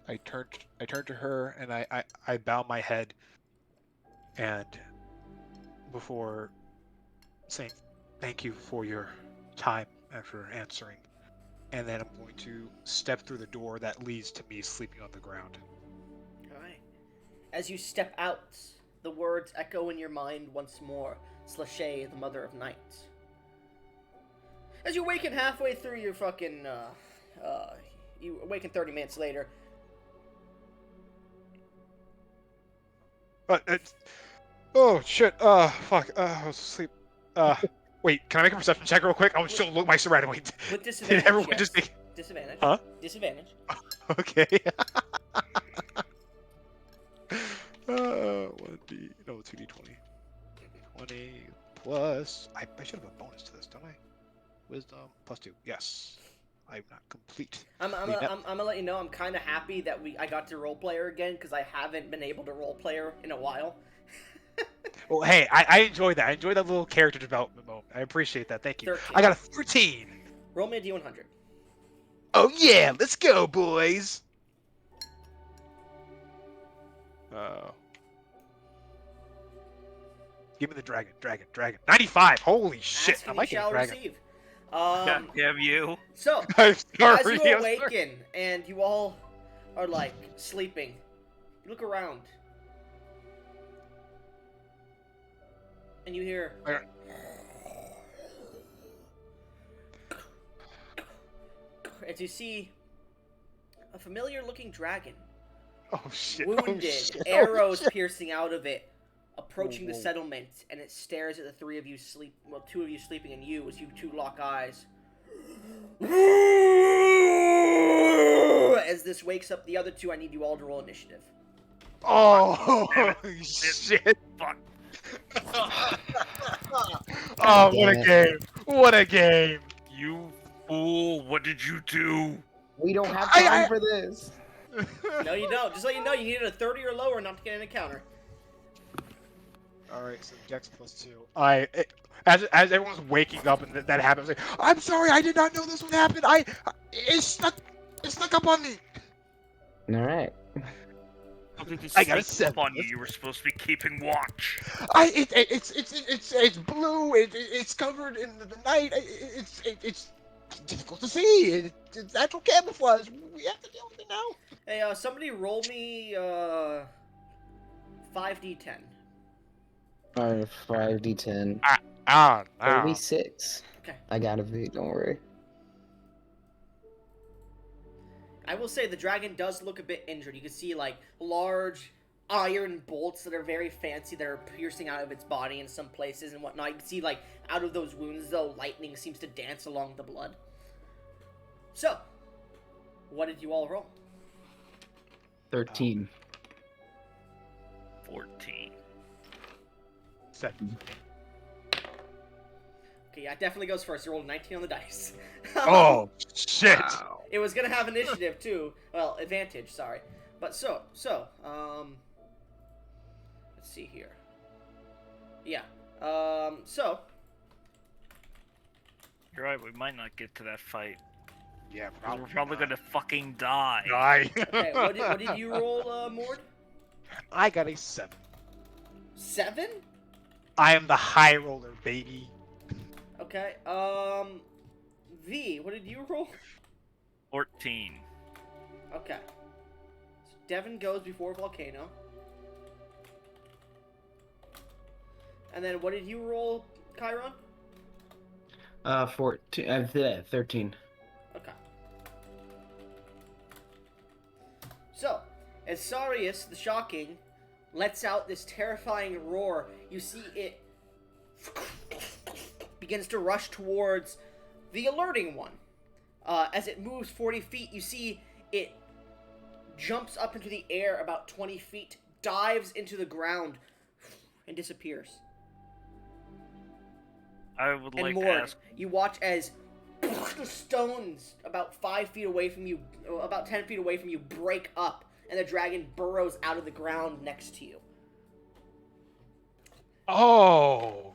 I turned to her and I bow my head, and before saying thank you for your time and for answering, and then I'm going to step through the door that leads to me sleeping on the ground. Alright. As you step out, the words echo in your mind once more. Slashay, the mother of night. As you awaken halfway through your fucking, you awaken 30 minutes later. Oh shit! Fuck! I was asleep. Wait, can I make a perception check real quick? I want to look my surroundings. With disadvantage, Did everyone yes. just make... Disadvantage. Huh? Disadvantage. Okay. 1D, no, 2D20. 20 plus. I should have a bonus to this, don't I? Wisdom plus 2. Yes. I'm not complete. I'm gonna let you know I'm kind of happy that I got to roleplay her again, because I haven't been able to roleplay her in a while. Well, hey, I enjoyed that. I enjoyed that little character development moment. I appreciate that. Thank you. 13. I got a 13. Roll me a D100. Oh yeah, let's go, boys. Give me the dragon. 95. Holy shit! Ask I and might you get a shall dragon. receive. God damn you. So, I'm sorry. as you I'm sorry. awaken and you all are like sleeping, you look around and you hear as you see a familiar looking dragon, Oh shit. wounded, Oh, shit. arrows Oh, shit. piercing out of it, approaching the Whoa. settlement, and it stares at the three of you two of you sleeping, and you as you two lock eyes. As this wakes up the other two, I need you all to roll initiative. Oh Damn shit. Fuck. Oh, what Damn a it. game. What a game. You fool, what did you do? We don't have I- time for this. No, you don't. Just so you know, you need a 30 or lower not to get an encounter. All right, so Dex plus 2. As everyone's waking up and that happens, like, I'm sorry, I did not know this would happen. It snuck up on me. All right. How did it I got a sneak up 7. on you? You were supposed to be keeping watch. It's blue. It's covered in the night. It's difficult to see. It's natural camouflage. We have to deal with it now. Hey, somebody roll me 5d10. 5d10. Ah, 36. Okay. I gotta be. Don't worry. I will say the dragon does look a bit injured. You can see like large iron bolts that are very fancy that are piercing out of its body in some places and whatnot. You can see like out of those wounds though, lightning seems to dance along the blood. So, what did you all roll? 13. 14. 7. Okay, yeah, it definitely goes first. You rolled a 19 on the dice. Oh shit! Wow. It was gonna have initiative too. Well, advantage, sorry. But let's see here. Yeah. So You're right, we might not get to that fight. Yeah, We're probably gonna fucking die. die. okay, what did you roll, Mord? I got a 7. 7? I am the high roller, baby. Okay. V, what did you roll? 14. Okay. So Devin goes before Volcano. And then what did you roll, Chiron? 14. 13. Okay. So, as Sarius, the Shocking, lets out this terrifying roar, you see it begins to rush towards the alerting one. As it moves 40 feet, you see it jumps up into the air about 20 feet, dives into the ground, and disappears. I would And like to Mord, ask. you watch as the stones about 5 feet away from you, about 10 feet away from you, break up, and the dragon burrows out of the ground next to you. Oh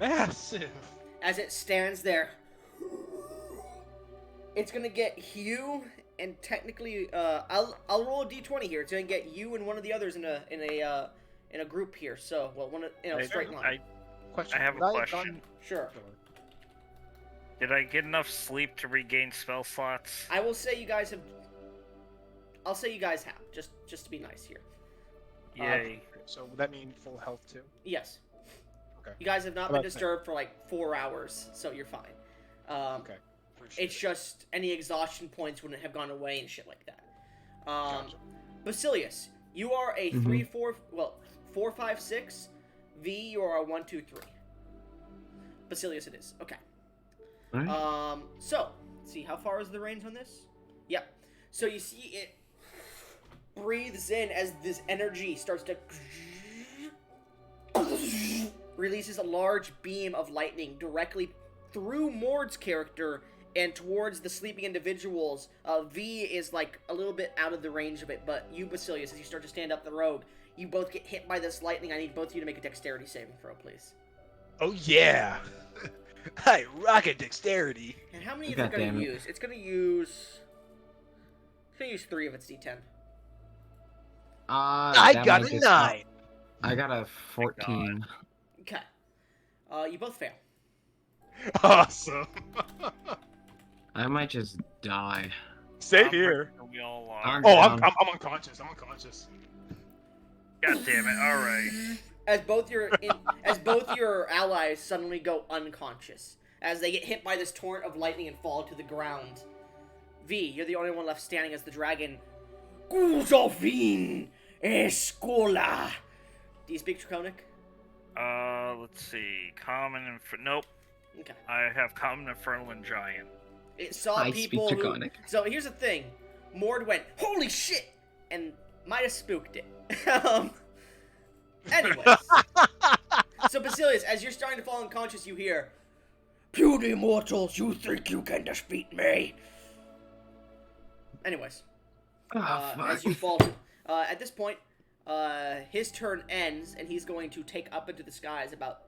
Massive. As it stands there, it's gonna get you and technically, I'll roll a d20 here. It's gonna get you and one of the others in a group here. So, well, in a straight line. Question. I have a Would question. Sure. Did I get enough sleep to regain spell slots? I will say you guys have. I'll say you guys have, just to be nice here. Yay. So would that mean full health too? Yes. Okay. You guys have not How been about that? disturbed for like 4 hours, so you're fine. Okay. Appreciate It's it. just any exhaustion points wouldn't have gone away and shit like that. Gotcha. Basilius, you are a 4, 5, 6. V, you are a 1, 2, 3. Basilius, it is. Okay. Alright. So, see, how far is the range on this? Yep. So you see it breathes in as this energy starts to releases a large beam of lightning directly through Mord's character and towards the sleeping individuals. V is like a little bit out of the range of it, but you, Basilius, as you start to stand up the rogue, you both get hit by this lightning. I need both of you to make a dexterity saving throw, please. Oh yeah. Hi, rocket dexterity. And how many is it going to use? It's going to use 3 of its d10. I that got might a just- 9. I got a 14. Okay. You both fail. Awesome. I might just die. Same here. We all are. I'm Oh, down. I'm unconscious. I'm unconscious. God damn it! All right. As both your allies suddenly go unconscious as they get hit by this torrent of lightning and fall to the ground. V, you're the only one left standing as the dragon. Guzovin Escola. Do you speak Draconic? Let's see. Common nope. Okay. I have common, infernal, and giant. It saw I speak people who... Draconic. So here's the thing. Mord went, holy shit! And might have spooked it. Anyways. So Basilius, as you're starting to fall unconscious, you hear, puny mortals, you think you can defeat me? Anyways. As you fall... at this point, his turn ends, and he's going to take up into the skies about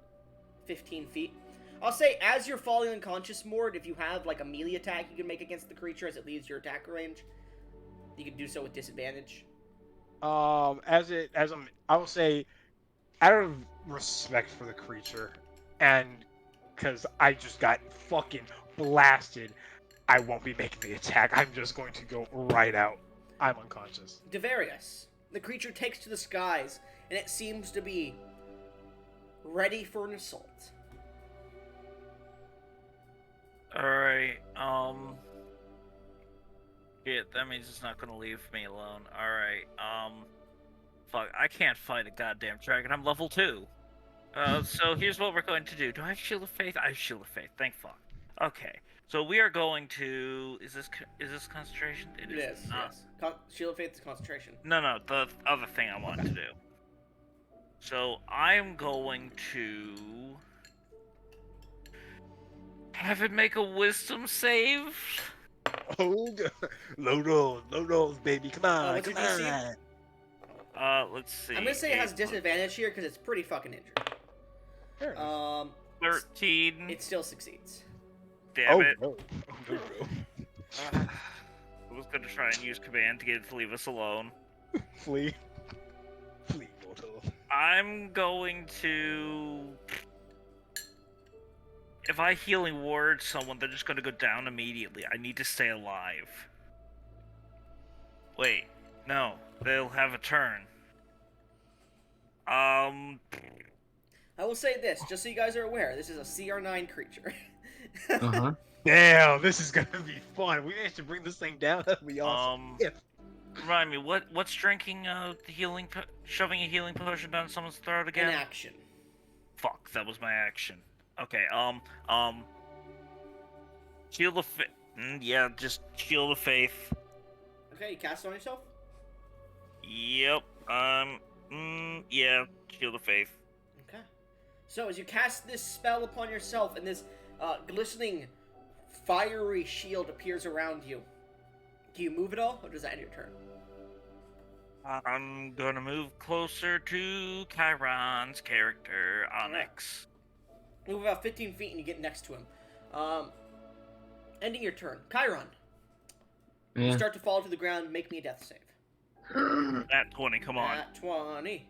15 feet. I'll say, as you're falling unconscious, Mord, if you have, like, a melee attack you can make against the creature as it leaves your attack range, you can do so with disadvantage. I will say, out of respect for the creature, and because I just got fucking blasted, I won't be making the attack. I'm just going to go right out. I'm unconscious. Devarius, the creature takes to the skies, and it seems to be ready for an assault. Alright, shit, that means it's not gonna leave me alone. Alright, fuck, I can't fight a goddamn dragon, I'm level 2. So here's what we're going to do. Do I have Shield of Faith? I have Shield of Faith, thank fuck. Okay, so we are going to... Is this concentration? It is, yes. Shield of Faith is concentration. No, the other thing I wanted to do. So I'm going to... have it make a wisdom save? Oh, low rolls, baby. Come on, what's come your DC? on. Let's see. I'm gonna say it has disadvantage here because it's pretty fucking injured. Fair enough. 13. It still succeeds. Damn it. No. I was gonna try and use command to get it to leave us alone. Flee, mortal. I'm going to... If I healing word someone, they're just gonna go down immediately. I need to stay alive. Wait, no. They'll have a turn. I will say this, just so you guys are aware, this is a CR9 creature. Uh-huh. Damn, this is gonna be fun. We managed to bring this thing down. That'd be awesome. Remind me, what's drinking the healing, shoving a healing potion down someone's throat again? In action. Fuck, that was my action. Okay, Shield of Faith. Yeah, just Shield of Faith. Okay, you cast it on yourself? Yep, yeah, Shield of Faith. Okay. So, as you cast this spell upon yourself, and this glistening, fiery shield appears around you, do you move at all, or does that end your turn? I'm gonna move closer to Chiron's character, Onyx. Move about 15 feet and you get next to him. Ending your turn. Chiron. You Yeah. start to fall to the ground. Make me a death save. At 20, come on. Nat 20.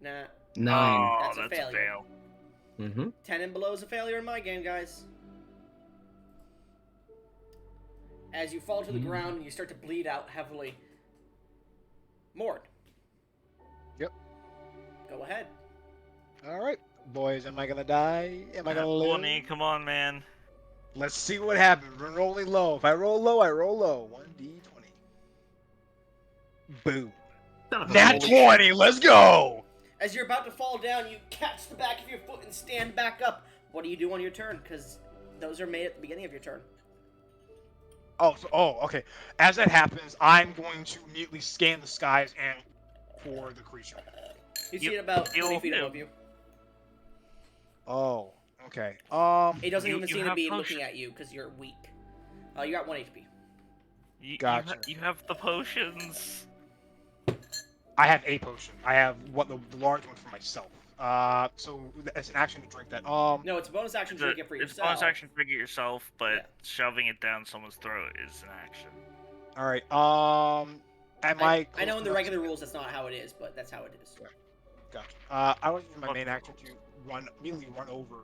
Nah. 9. Oh, That's a that's a failure. fail. Mm-hmm. 10 and below is a failure in my game, guys. As you fall to the ground and you start to bleed out heavily. Mord. Yep. Go ahead. All right, boys. Am I gonna die? Am I At gonna live? 20, come on, man. Let's see what happens. We're rolling low. If I roll low, I roll low. 1d20. Boom. Son of a Nat bitch. 20. Let's go. As you're about to fall down, you catch the back of your foot and stand back up. What do you do on your turn? Because those are made at the beginning of your turn. Okay. As that happens, I'm going to immediately scan the skies and for the creature. You see You- it about 20 you'll feet do. above you. Oh, okay. It doesn't You- even you seem to have be potion. looking at you because you're weak. You got 1 HP. Gotcha. You have the potions. I have a potion. I have the large one for myself. So it's an action to drink that. No, it's a bonus action to drink it for It's yourself. bonus action to drink it yourself, but Yeah. shoving it down someone's throat is an action. All right. Am I close know in the enough regular to- rules that's not how it is, but that's how it is. Gotcha. I want to use my main action to immediately run over,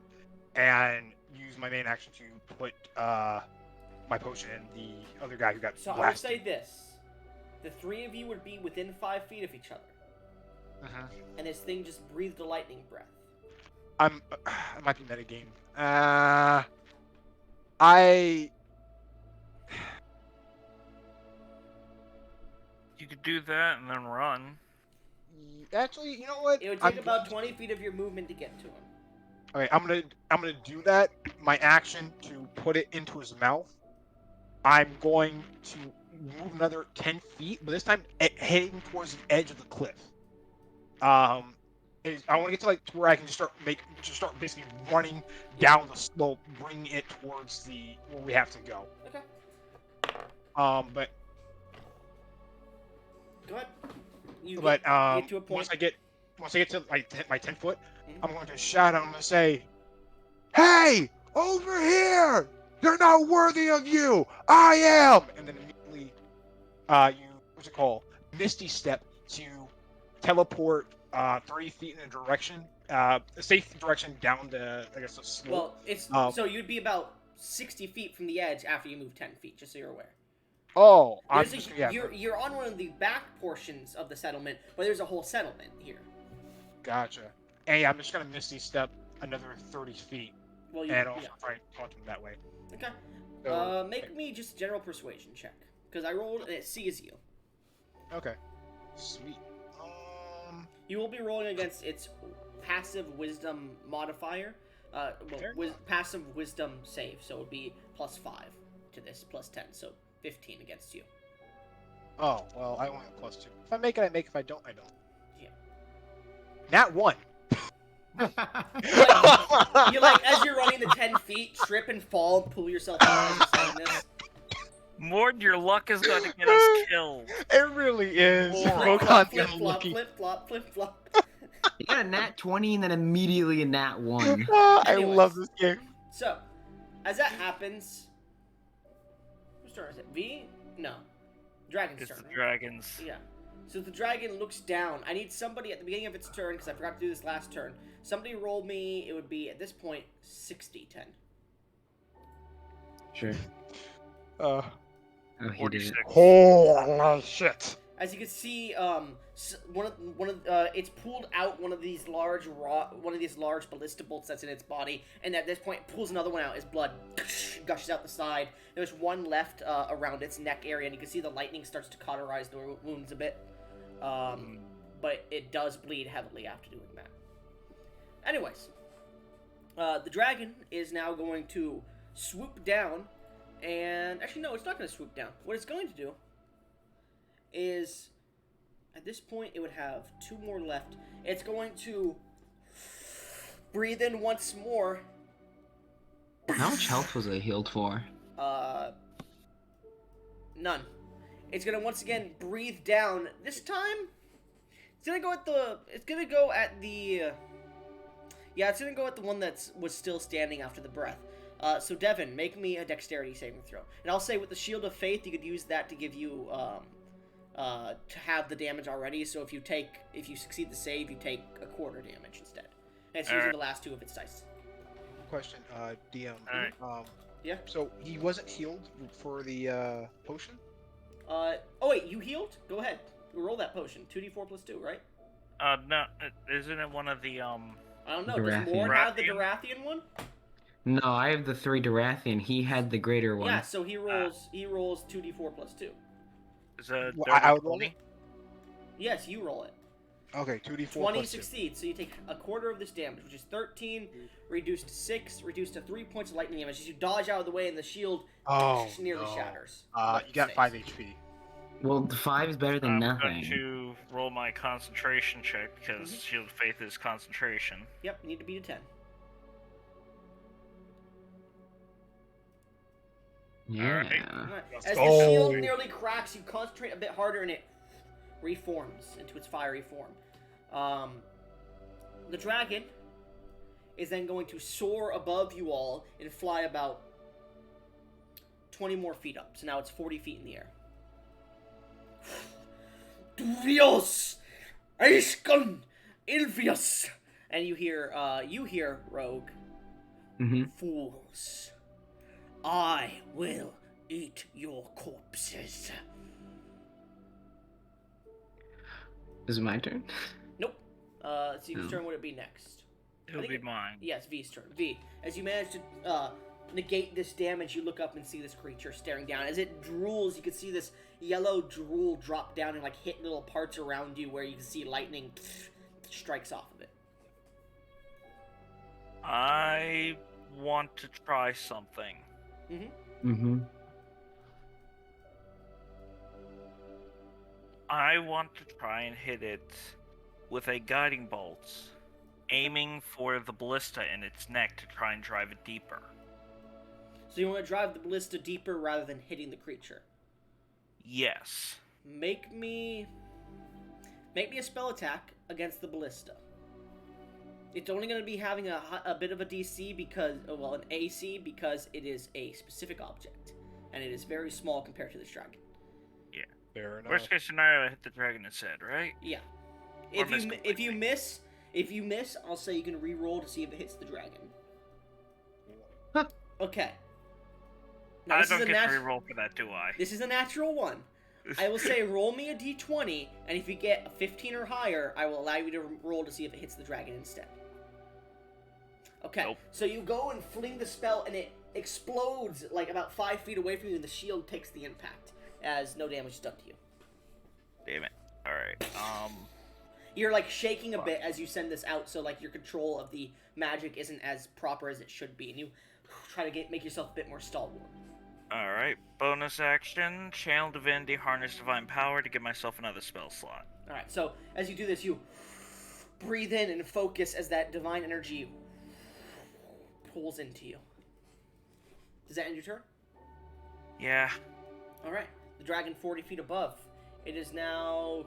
and use my main action to put my potion in the other guy who got So I would blasted. say this. The 3 of you would be within 5 feet of each other. And this thing just breathed a lightning breath. I might be metagame. I You could do that and then run. actually, you know what? It would I'm take about going 20 feet of your movement to get to him. Okay, I'm gonna do that. My action to put it into his mouth. I'm going to move another 10 feet, but this time heading towards the edge of the cliff. I want to get to to where I can just start basically running down the slope, bringing it towards where we have to go. Okay. But Go ahead. You but get to a point. once I get to my 10 foot, Mhm. I'm going to shout. I'm going to say, "Hey, over here! They're not worthy of you. I am!" And then immediately, what's it called? Misty step to teleport 30 feet in a direction, a safe direction down the the slope. Well, it's so you'd be about 60 feet from the edge after you move 10 feet, just so you're aware. Oh, You're on one of the back portions of the settlement, but there's a whole settlement here. Gotcha. And yeah, I'm just gonna Misty step another 30 feet, Well, and also try and talk to him that way. Okay. So, Make me just a general persuasion check, because I rolled and it sees you. Okay. Sweet. You will be rolling against its passive wisdom modifier. Fair Passive wisdom save, so it would be +5 to this, +10, so 15 against you. Oh, well, I only have +2. If I make it, I make it. If I don't, I don't. Yeah. Nat 1. You as you're running the 10 feet, trip and fall, and pull yourself out as you're saying this. Mord, your luck is going to get us killed. It really is. Flip, Rokon's Flip getting flop, lucky. flip flop, flip flop. You got a nat 20 and then immediately a nat 1. I Anyways. love this game. So, as that happens, whose turn is it? V? No, Dragon's It's turn. the Right? dragons. Yeah. So the dragon looks down. I need somebody at the beginning of its turn, because I forgot to do this last turn. Somebody roll me, it would be, at this point, 60-10. Sure. Uh, Oh, he did 46. it. holy shit. As you can see, it's pulled out one of these large ballista bolts that's in its body, and at this point, it pulls another one out. Its blood gushes out the side. There's one left around its neck area, and you can see the lightning starts to cauterize the wounds a bit. But it does bleed heavily after doing that. Anyways, the dragon is now going to swoop down, and actually no, it's not going to swoop down. What it's going to do is, at this point, it would have 2 more left. It's going to breathe in once more. How much health was I healed for? None. It's gonna once again breathe down. This time, it's gonna go at the. Yeah, it's gonna go at the one that was still standing after the breath. So Devin, make me a dexterity saving throw. And I'll say with the Shield of Faith, you could use that to give you, to have the damage already. So if you succeed the save, you take a quarter damage instead. And it's using the last 2 of its dice. Question, DM. Alright. Yeah. So he wasn't healed for the potion? Oh wait, you healed? Go ahead. Roll that potion. 2d4 plus 2, right? No, isn't it one of the, I don't know. Does Does Mord have the Dorathian? Dorathian one? No, I have the 3 Dorathian. He had the greater one. Yeah, so he rolls 2d4 plus 2. is a Well, I would roll 20? it. Yes, you roll it. Okay, 2d4 20 plus 2. succeeds, so you take a quarter of this damage, which is 13, reduced to 6, reduced to 3 points of lightning damage as you dodge out of the way and the shield nearly shatters. You got 5 HP. Well, the 5 is better than I'm nothing. going to roll my concentration check because Shield of Faith is concentration. Yep, you need to beat a 10. Yeah. Alright. As go. the shield nearly cracks, you concentrate a bit harder and it reforms into its fiery form. The dragon is then going to soar above you all and fly about 20 more feet up. So now it's 40 feet in the air. Dios! Aishkun! Ilvius! And you hear, Rogue. Mm-hmm. Fools. I will eat your corpses. Is it my turn? Nope. So whose turn would it be next? It'll be mine. Yes, V's turn. V, as you manage to negate this damage, you look up and see this creature staring down. As it drools, you can see this yellow drool drop down and like hit little parts around you where you can see lightning strikes off of it. I want to try something. Mm-hmm. I want to try and hit it with a guiding bolt, aiming for the ballista in its neck to try and drive it deeper. So you want to drive the ballista deeper rather than hitting the creature. Yes. Make me a spell attack against the ballista. It's only going to be having a bit of a DC because, well, an AC because it is a specific object, and it is very small compared to this dragon. Yeah. Fair enough. Worst case scenario, I hit the dragon instead, right? Yeah. Or If miss you completely. miss, I'll say you can re-roll to see if it hits the dragon. Huh. Okay. Now, I this is don't a get to reroll for that, do I? This is a natural one. I will say roll me a d20, and if you get a 15 or higher, I will allow you to roll to see if it hits the dragon instead. Okay, Nope. so you go and fling the spell, and it explodes like about 5 feet away from you, and the shield takes the impact, as no damage is done to you. Damn it. Alright, You're like shaking a bit as you send this out, so like your control of the magic isn't as proper as it should be, and you try to make yourself a bit more stalwart. Alright, bonus action, Channel Divinity, Harness Divine Power to give myself another spell slot. Alright, so as you do this, you breathe in and focus as that divine energy pulls into you. Does that end your turn? Yeah. Alright, the dragon 40 feet above. It is now,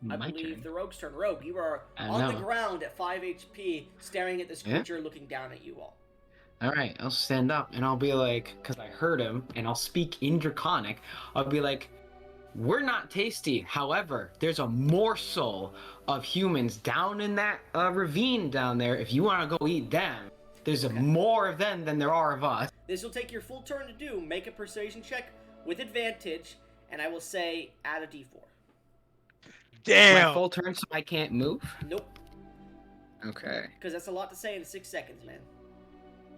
I My believe, turn. the rogue's turn. Rogue, you are I on the know. ground at 5 HP, staring at this Yeah. creature looking down at you all. Alright, I'll stand up and I'll be like, because I heard him, and I'll speak in Draconic. I'll be like, we're not tasty. However, there's a morsel of humans down in that ravine down there. If you want to go eat them, there's more of them than there are of us. This will take your full turn to do. Make a persuasion check with advantage, and I will say add a d4. My Damn! full turn so I can't move? Nope, Okay. because that's a lot to say in 6 seconds, man.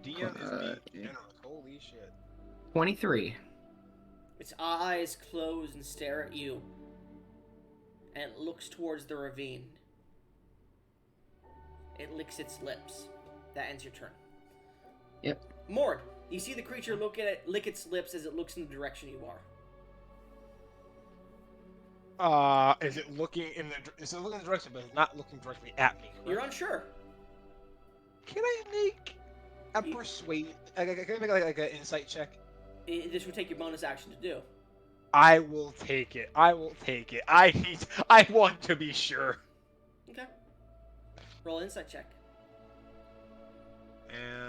DM is yeah. being generous. Holy shit. 23. Its eyes close and stare at you, and it looks towards the ravine. It licks its lips. That ends your turn. Yep. Mord, you see the creature lick its lips as it looks in the direction you are. Is it looking in the direction, but it's not looking directly at me? Correct? You're unsure. Can I make a persuade? Can I make like an insight check? This would take your bonus action to do. I will take it. I I want to be sure. Okay. Roll an insight check.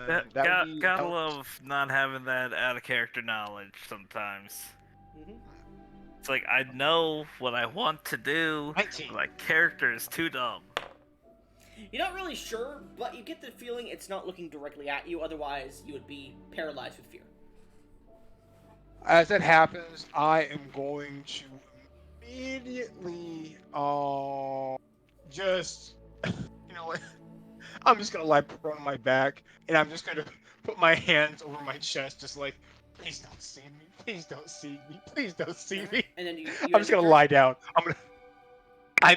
that would be. Gotta love not having that out of character knowledge sometimes. Mm-hmm. It's like I know what I want to do, 19. but my character is too dumb. You're not really sure, but you get the feeling it's not looking directly at you. Otherwise, you would be paralyzed with fear. As that happens, I am going to immediately, just, you know what? I'm just gonna lie prone on my back, and I'm just gonna put my hands over my chest, just like, please don't see me, please don't see me, please don't see me. And then you I'm just gonna lie down. I'm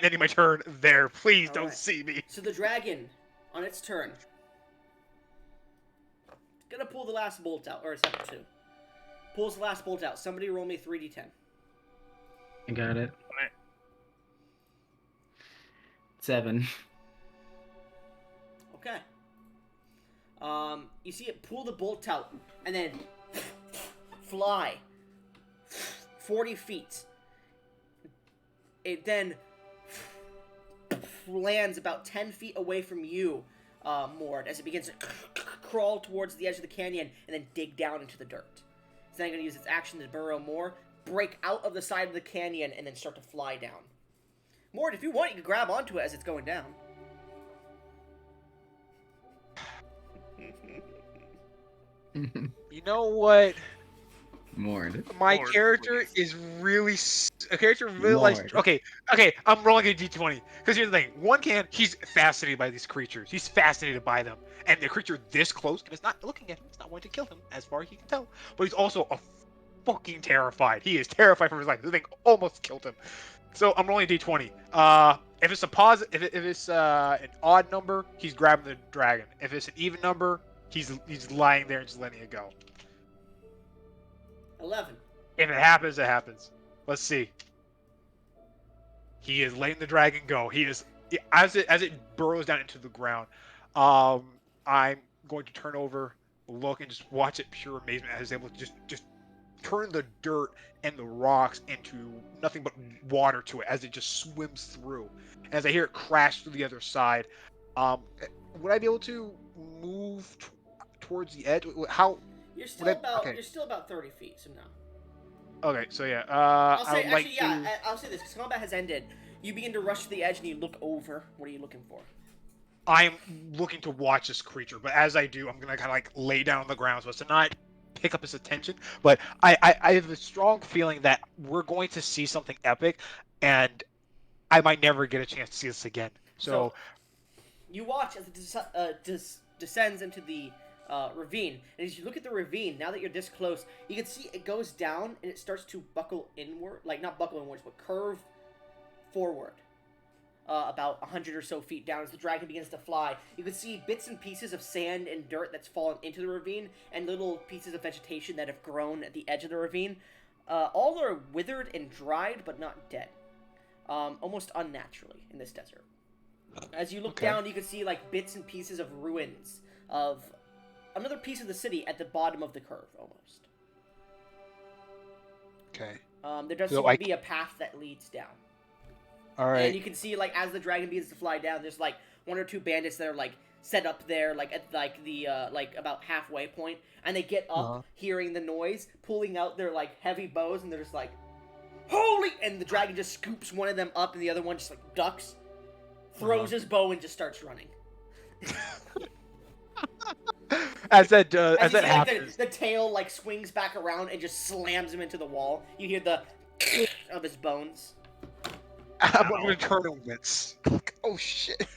ending my turn there. Please don't Alright. see me. So the dragon, on its turn, it's gonna pull the last bolt out, or it's up to. Pulls the last bolt out. Somebody roll me 3d10. I got it. 7. Okay. You see it pull the bolt out, and then fly 40 feet. It then lands about 10 feet away from you, Mord, as it begins to crawl towards the edge of the canyon and then dig down into the dirt. It's then going to use its action to burrow more, break out of the side of the canyon, and then start to fly down. Mord, if you want, you can grab onto it as it's going down. You know what? Mord. My Lord, character please. is really a character really Lord. likes. Okay, I'm rolling a d20 because here's the thing. One can he's fascinated by these creatures. He's fascinated by them, and the creature this close and it's not looking at him. It's not wanting to kill him, as far as he can tell. But he's also fucking terrified. He is terrified for his life. The thing almost killed him. So I'm rolling a d20. If it's a positive, if it's an odd number, he's grabbing the dragon. If it's an even number, he's lying there and just letting it go. 11. If it happens, it happens. Let's see. He is letting the dragon go. He is as it burrows down into the ground. I'm going to turn over, look, and just watch it pure amazement as it's able to just turn the dirt and the rocks into nothing but water to it as it just swims through. As I hear it crash through the other side, would I be able to move towards the edge? How? You're still about 30 feet, so no. Okay, so yeah, I'll say, I would actually, like yeah, to... I'll say this, because combat has ended. You begin to rush to the edge and you look over. What are you looking for? I'm looking to watch this creature, but as I do, I'm gonna kind of like lay down on the ground so as to not pick up his attention. But I have a strong feeling that we're going to see something epic, and I might never get a chance to see this again. So you watch as it descends into the ravine, and as you look at the ravine, now that you're this close, you can see it goes down and it starts to buckle inward, like not buckle inwards, but curve forward. About 100 or so feet down as the dragon begins to fly. You can see bits and pieces of sand and dirt that's fallen into the ravine, and little pieces of vegetation that have grown at the edge of the ravine. All are withered and dried, but not dead. Almost unnaturally in this desert. As you look down, you can see like bits and pieces of ruins of another piece of the city at the bottom of the curve, almost. okay, There does So seem to be a path that leads down. all right. And you can see, like, as the dragon begins to fly down, there's, like, one or two bandits that are, like, set up there, like, at, like, the, like, about halfway point. And they get up, hearing the noise, pulling out their, like, heavy bows, and they're just like, holy! And the dragon just scoops one of them up, and the other one just, like, ducks, throws his bow, and just starts running. As that As you see, happens, like, the tail, like, swings back around and just slams him into the wall. You hear the of his bones. I'm going to turn and wince. Oh shit!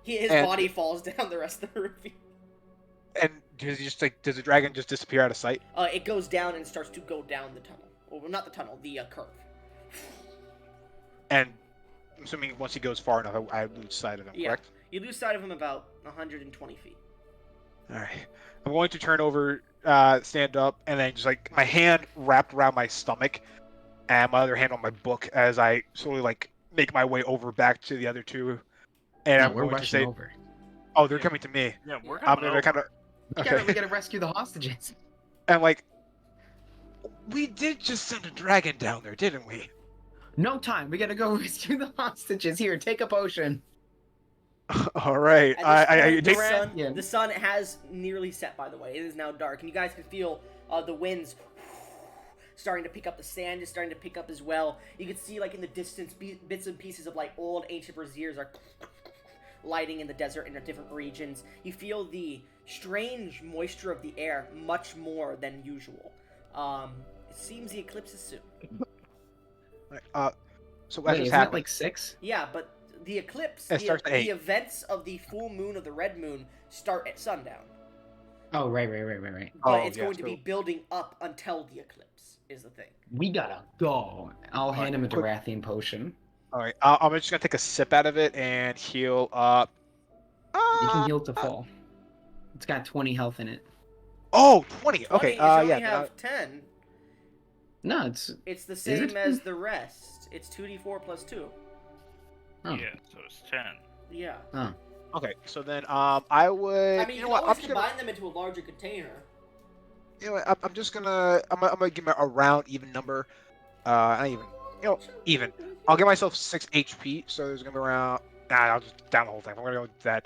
His And- body falls down the rest of the ravine. And does the dragon just disappear out of sight? It goes down and starts to go down the tunnel. Well, not the tunnel, the curve. And I'm assuming once he goes far enough, I lose sight of him. Yeah. Correct? You lose sight of him about 120 feet. All right. I'm going to turn over, stand up, and then just like my hand wrapped around my stomach, and my other hand on my book as I slowly like make my way over back to the other two. And No, I'm we're going to rushing say, over. "Oh, they're coming to me." Yeah, we're I'm coming gonna kind of We gotta rescue the hostages. and like we did just send a dragon down there, didn't we? No time. We gotta go rescue the hostages. Here, take a potion. All right. At this point, the take- sun, Yeah. the sun has nearly set. By the way, it is now dark, and you guys can feel the winds starting to pick up. The sand is starting to pick up as well. You can see, like in the distance, bits and pieces of like old ancient braziers are lighting in the desert in the different regions. You feel the strange moisture of the air much more than usual. It seems the eclipse is soon. so as Wait, this isn't it happens, like 6? Yeah, but the eclipse, It starts at 8. the events of the full moon of the red moon start at sundown. Oh, right. But it's yeah, going to be so- building up until the eclipse, is the thing. We gotta go. I'll hand him a quick- Dorathian potion. All right. I'm just gonna take a sip out of it and heal up. You can heal to full. It's got 20 health in it. Oh, 20. 20, Okay. you should only Yeah. have 10. No, it's It's the it? same as the rest. It's 2d4 plus 2. oh. Yeah, so it's 10. Yeah. Okay. So then, I would. I mean, you know can what? I'm always just gonna. combine them into a larger container. You know what? I'm just gonna. I'm gonna give me a round even number. Not even. Even. I'll give myself 6 HP. So there's gonna be around. Nah, I'll just down the whole thing. I'm gonna go with that.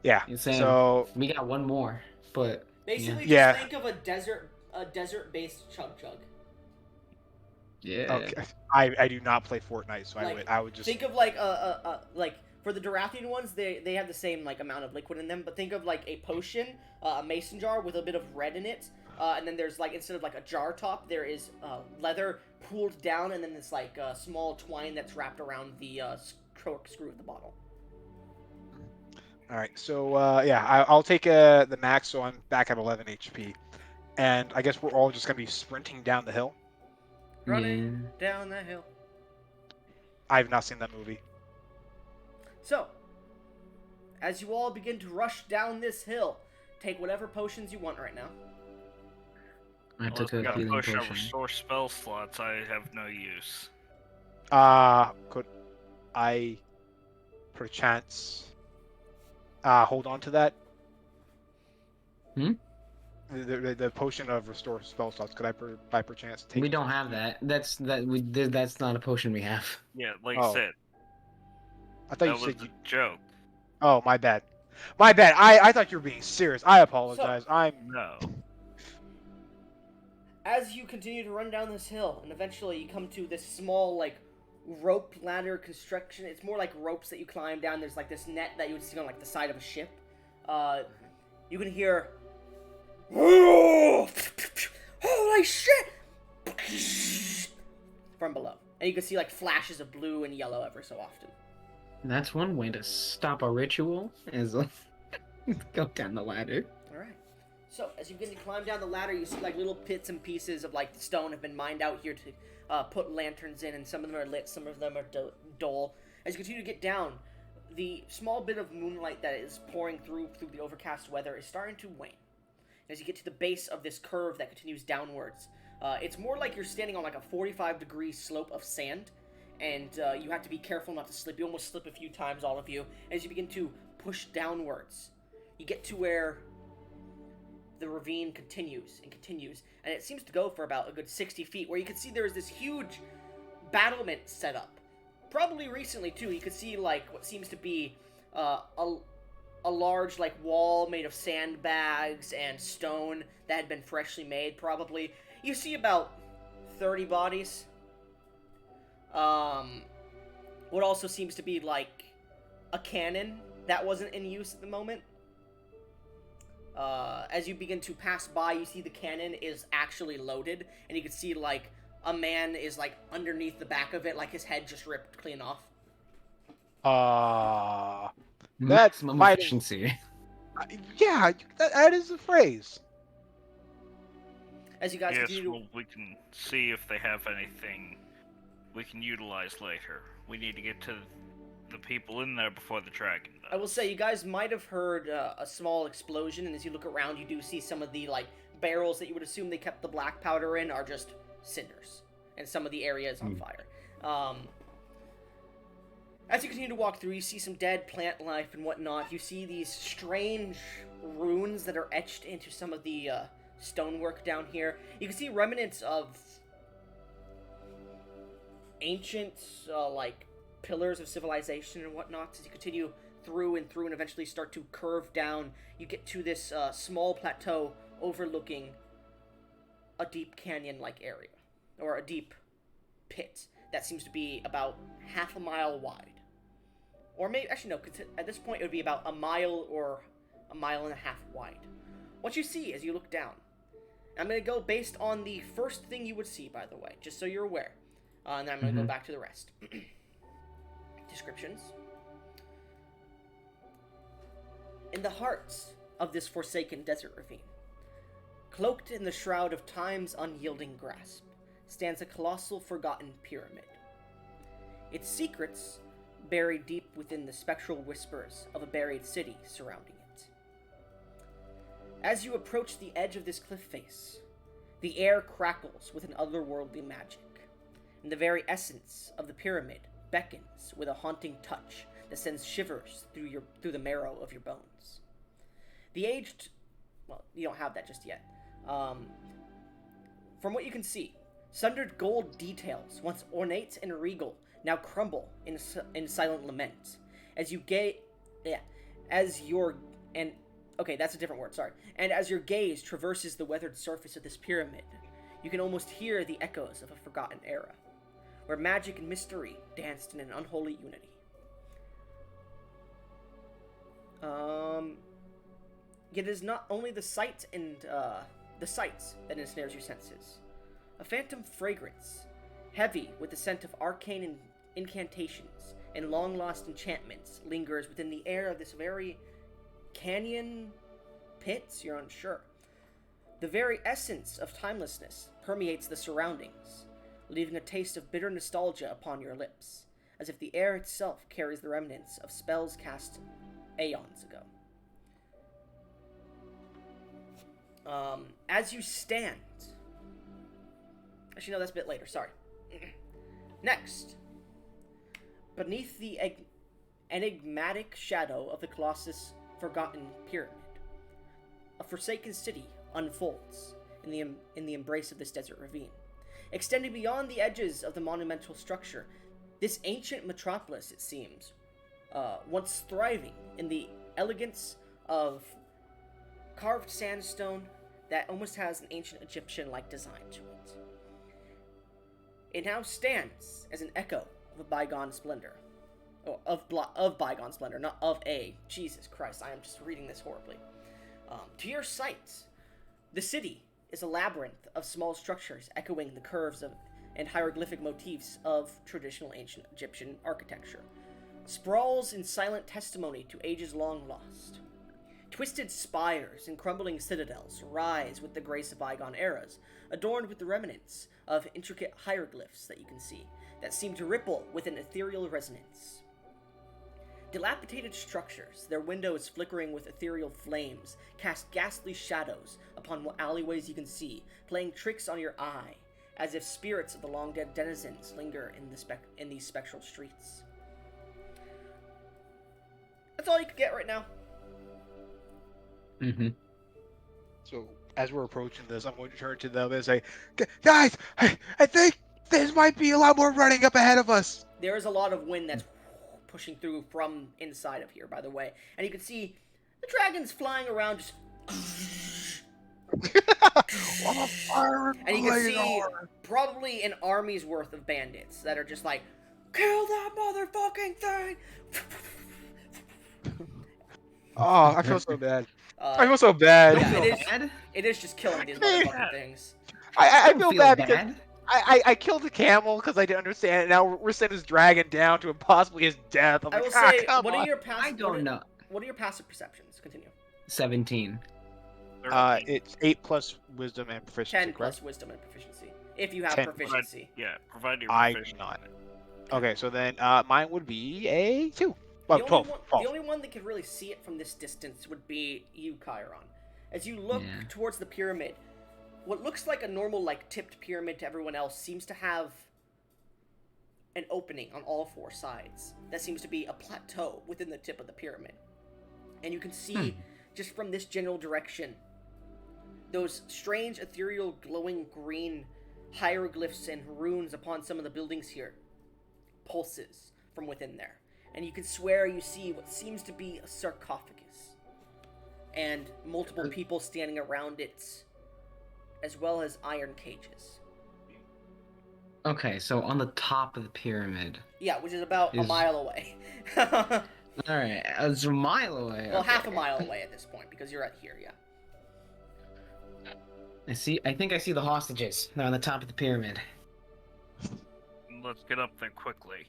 Yeah. You're saying So we got one more, but Basically, Yeah. just think of a desert-based chug chug. yeah. okay. I do not play Fortnite, so Like, I would just. Think of like like for the Dorathian ones, they have the same like amount of liquid in them. But think of like a potion, a mason jar with a bit of red in it, and then there's like instead of like a jar top, there is leather pulled down, and then this like small twine that's wrapped around the cork screw of the bottle. All right. So yeah, I'll take the max, so I'm back at 11 HP, and I guess we're all just gonna be sprinting down the hill. Running down the hill. I've not seen that movie. So, as you all begin to rush down this hill, take whatever potions you want right now. I took a Gotta healing push potion. restore spell slots. I have no use. Could I, perchance, hold on to that? Hmm? The potion of restore spell slots. Could I, by perchance, take? We don't have that. That's not a potion we have. Yeah, like Oh, I said, I thought that you was said. a joke. Oh, my bad. My bad. I thought you were being serious. I apologize. No. As you continue to run down this hill, and eventually you come to this small, like, rope ladder construction. It's more like ropes that you climb down. There's, like, this net that you would see on, like, the side of a ship. You can hear... Holy shit! From below. And you can see, like, flashes of blue and yellow every so often. That's one way to stop a ritual. Is go down the ladder. Alright. So, as you begin to climb down the ladder, you see, like, little bits and pieces of, like, the stone have been mined out here to put lanterns in, and some of them are lit, some of them are dull. As you continue to get down, the small bit of moonlight that is pouring through the overcast weather is starting to wane. As you get to the base of this curve that continues downwards, it's more like you're standing on, like, a 45-degree slope of sand, and you have to be careful not to slip. You almost slip a few times, all of you. As you begin to push downwards, you get to where the ravine continues, and it seems to go for about a good 60 feet, where you can see there is this huge battlement set up. Probably recently, too. You could see, like, what seems to be a large, like, wall made of sandbags and stone that had been freshly made, probably. You see about 30 bodies. What also seems to be, like, a cannon that wasn't in use at the moment. As you begin to pass by, you see the cannon is actually loaded, and you can see, like, a man is, like, underneath the back of it, like his head just ripped clean off. That's Maximum might- efficiency. Yeah, that is the phrase. As you guys Yes, continue to... well, we can see if they have anything we can utilize later. We need to get to the people in there before the dragon does. I will say, you guys might have heard a small explosion, and as you look around, you do see some of the, like, barrels that you would assume they kept the black powder in are just cinders, and some of the area is on fire. As you continue to walk through, you see some dead plant life and whatnot. You see these strange runes that are etched into some of the stonework down here. You can see remnants of ancient, like, pillars of civilization and whatnot as you continue through and through and eventually start to curve down. You get to this small plateau overlooking a deep canyon-like area, or a deep pit that seems to be about half a mile wide. Or maybe, actually no, because at this point it would be about a mile or a mile and a half wide. What you see as you look down, I'm going to go based on the first thing you would see, by the way, just so you're aware. And then I'm going to go back to the rest. Descriptions. In the heart of this forsaken desert ravine, cloaked in the shroud of time's unyielding grasp, stands a colossal forgotten pyramid. Its secrets buried deep within the spectral whispers of a buried city surrounding it. As you approach the edge of this cliff face, the air crackles with an otherworldly magic, and the very essence of the pyramid beckons with a haunting touch that sends shivers through the marrow of your bones. The aged... well, you don't have that just yet. From what you can see, sundered gold details, once ornate and regal, now crumble in silent lament. As you okay, that's a different word, sorry. And as your gaze traverses the weathered surface of this pyramid, you can almost hear the echoes of a forgotten era, where magic and mystery danced in an unholy unity. Yet it is not only the sights that ensnares your senses. A phantom fragrance, heavy with the scent of arcane incantations and long-lost enchantments, lingers within the air of this very canyon pits, you're unsure. The very essence of timelessness permeates the surroundings, leaving a taste of bitter nostalgia upon your lips, as if the air itself carries the remnants of spells cast aeons ago. As you stand... actually, no, that's a bit later, sorry. Next, beneath the enigmatic shadow of the Colossus' forgotten pyramid, a forsaken city unfolds in the embrace of this desert ravine. Extending beyond the edges of the monumental structure, this ancient metropolis, it seems, once thriving in the elegance of carved sandstone that almost has an ancient Egyptian-like design to it. It now stands as an echo of a bygone splendor. Oh, of bygone splendor, not of a. Jesus Christ, I am just reading this horribly. To your sight, the city is a labyrinth of small structures echoing the curves and hieroglyphic motifs of traditional ancient Egyptian architecture. Sprawls in silent testimony to ages long lost. Twisted spires and crumbling citadels rise with the grace of bygone eras, adorned with the remnants of intricate hieroglyphs that you can see, that seem to ripple with an ethereal resonance. Dilapidated structures, their windows flickering with ethereal flames, cast ghastly shadows upon what alleyways you can see, playing tricks on your eye, as if spirits of the long-dead denizens linger in these spectral streets. That's all you can get right now. Mm-hmm. So as we're approaching this, I'm going to turn to them and say, guys, I think there might be a lot more running up ahead of us. There is a lot of wind that's pushing through from inside of here, by the way. And you can see the dragons flying around just... and you can see probably an army's worth of bandits that are just like, kill that motherfucking thing! Oh, I feel so bad. I feel so bad. Yeah, it is just killing these motherfucking things. I feel bad because I killed a camel because I didn't understand it. Now we're sending this dragon down to possibly his death. I will say, what are your passive perceptions? Continue. 17. It's 8 plus wisdom and proficiency. 10 plus wisdom and proficiency. If you have 10. proficiency. Provide your I proficiency. do not. Okay, so then mine would be a 2. The Well, 12. only one that could really see it from this distance would be you, Chiron. As you look towards the pyramid, what looks like a normal, tipped pyramid to everyone else seems to have an opening on all 4 sides. That seems to be a plateau within the tip of the pyramid. And you can see, just from this general direction, those strange, ethereal, glowing green hieroglyphs and runes upon some of the buildings here. Pulses from within there. and you can swear you see what seems to be a sarcophagus, and multiple people standing around it, as well as iron cages. Okay, so on the top of the pyramid. Yeah, which is about a Is- mile away. Alright, it's a mile away. Well, okay. half a mile away at this point, because you're at here, yeah. I think I see the hostages. They're on the top of the pyramid. Let's get up there quickly.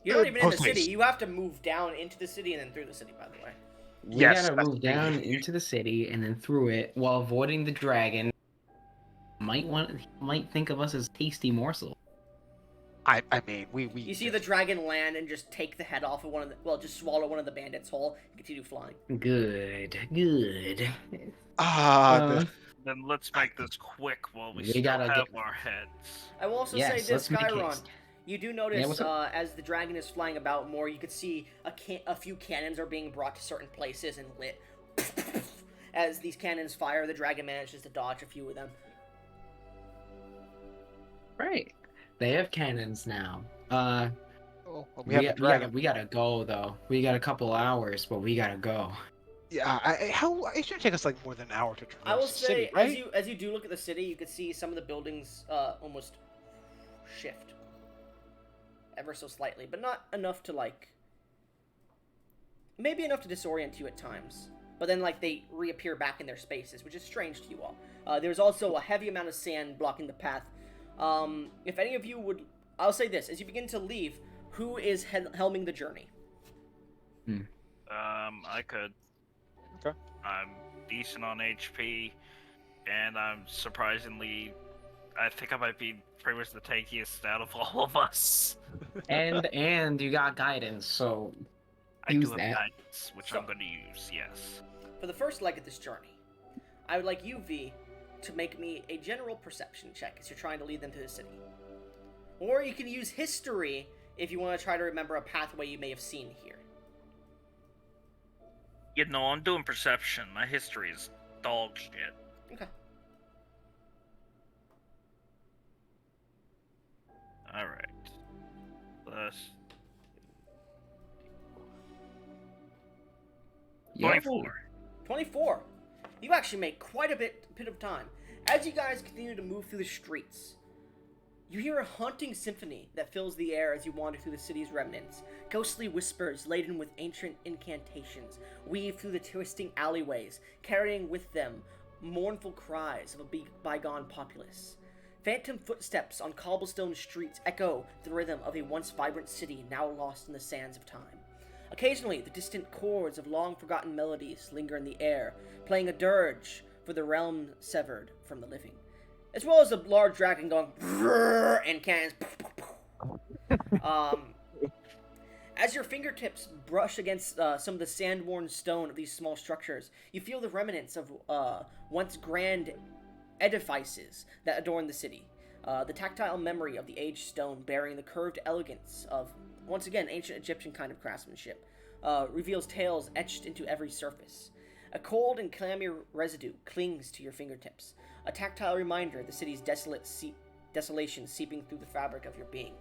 You're not even in the Postmates. city. You have to move down into the city and then through the city, by the way. We Yes, gotta that's move the thing. down into the city and then through it while avoiding the dragon. Might think of us as tasty morsel. I mean, we You see the dragon land and just take the head off of one of the... Well, just swallow one of the bandits whole and continue flying. Good. Then let's make this quick while we We still gotta have get- our heads. I will also Yes, say this, let's make Skyron. haste. You do Yeah, notice what's up? as the dragon is flying about more, you could see a few cannons are being brought to certain places and lit. As these cannons fire, the dragon manages to dodge a few of them. Right. They have cannons now. oh, well, we have the dragon. We gotta go though. We got a couple hours, but we gotta go. Yeah, it shouldn't take us like more than an hour to traverse I will the say, city, right? as you do look at the city, you can see some of the buildings almost shift ever so slightly, but not enough to maybe enough to disorient you at times. But then they reappear back in their spaces, which is strange to you all. There's also a heavy amount of sand blocking the path. If any of you would, I'll say this: as you begin to leave, who is helming the journey? I could. Okay. I'm decent on HP, and I'm surprisingly, I think I might be pretty much the tankiest out of all of us. And you got guidance, so I Use do have that. guidance, which So- I'm going to use, yes. For the first leg of this journey, I would like you, V, to make me a general perception check as you're trying to lead them to the city. Or you can use history if you want to try to remember a pathway you may have seen here. You know, I'm doing perception. My history is dog shit. Okay. Alright. Plus Yo. 24. 24. You actually make quite a bit of time. As you guys continue to move through the streets, you hear a haunting symphony that fills the air as you wander through the city's remnants. Ghostly whispers laden with ancient incantations weave through the twisting alleyways, carrying with them mournful cries of a bygone populace. Phantom footsteps on cobblestone streets echo the rhythm of a once vibrant city now lost in the sands of time. Occasionally, the distant chords of long-forgotten melodies linger in the air, playing a dirge for the realm severed from the living, as well as a large dragon going brrrr and cannons. As your fingertips brush against some of the sand-worn stone of these small structures, you feel the remnants of once grand edifices that adorn the city. The tactile memory of the aged stone bearing the curved elegance of, once again, ancient Egyptian kind of craftsmanship, reveals tales etched into every surface. A cold and clammy residue clings to your fingertips, a tactile reminder of the city's desolation seeping through the fabric of your being.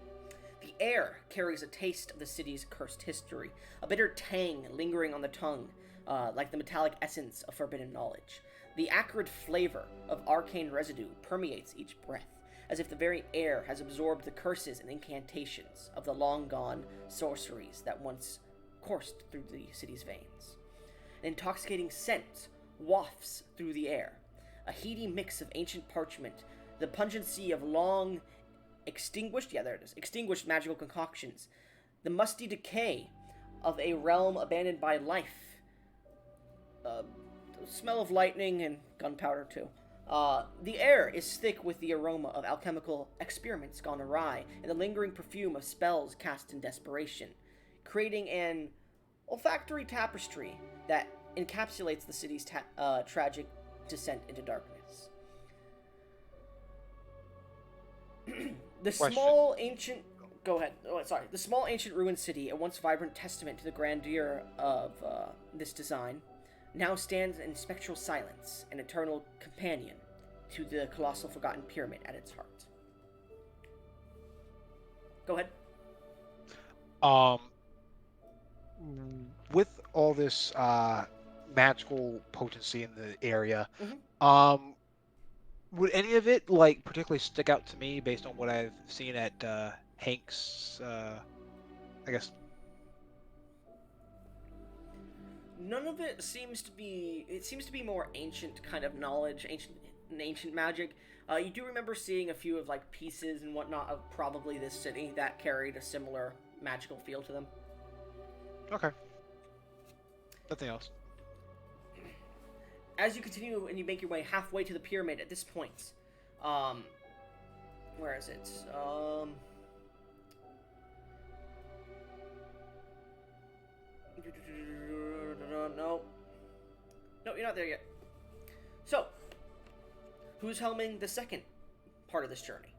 The air carries a taste of the city's cursed history, a bitter tang lingering on the tongue, like the metallic essence of forbidden knowledge. The acrid flavor of arcane residue permeates each breath, as if the very air has absorbed the curses and incantations of the long-gone sorceries that once coursed through the city's veins. An intoxicating scent wafts through the air, a heady mix of ancient parchment, the pungency of long extinguished magical concoctions, the musty decay of a realm abandoned by life, the smell of lightning and gunpowder too. The air is thick with the aroma of alchemical experiments gone awry and the lingering perfume of spells cast in desperation, creating an olfactory tapestry that encapsulates the city's tragic descent into darkness. The small ancient... Go ahead. Oh, sorry. The small ancient ruined city, a once vibrant testament to the grandeur of this design, now stands in spectral silence, an eternal companion to the colossal forgotten pyramid at its heart. Go ahead. with all this magical potency in the area, Mhm. would any of it like particularly stick out to me based on what I've seen at Hank's? I guess. None of it seems to be. It seems to be more ancient kind of knowledge, ancient magic. You do remember seeing a few of like pieces and whatnot of probably this city that carried a similar magical feel to them. Okay. Nothing else. As you continue and you make your way halfway to the pyramid at this point, where is it? No, no, you're not there yet. So, who's helming the second part of this journey?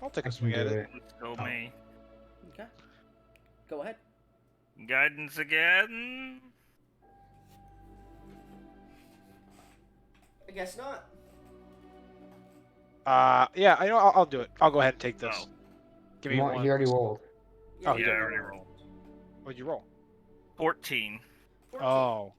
I'll take I a can swing do at it. it. Let's go, me. Okay, go ahead. Guidance again. I guess not. Yeah, I know. I'll do it. I'll go ahead and take this. Oh. Give me one. He already rolled. Oh, you he Yeah, I did already roll. rolled. What'd you roll? 14. 14. Oh.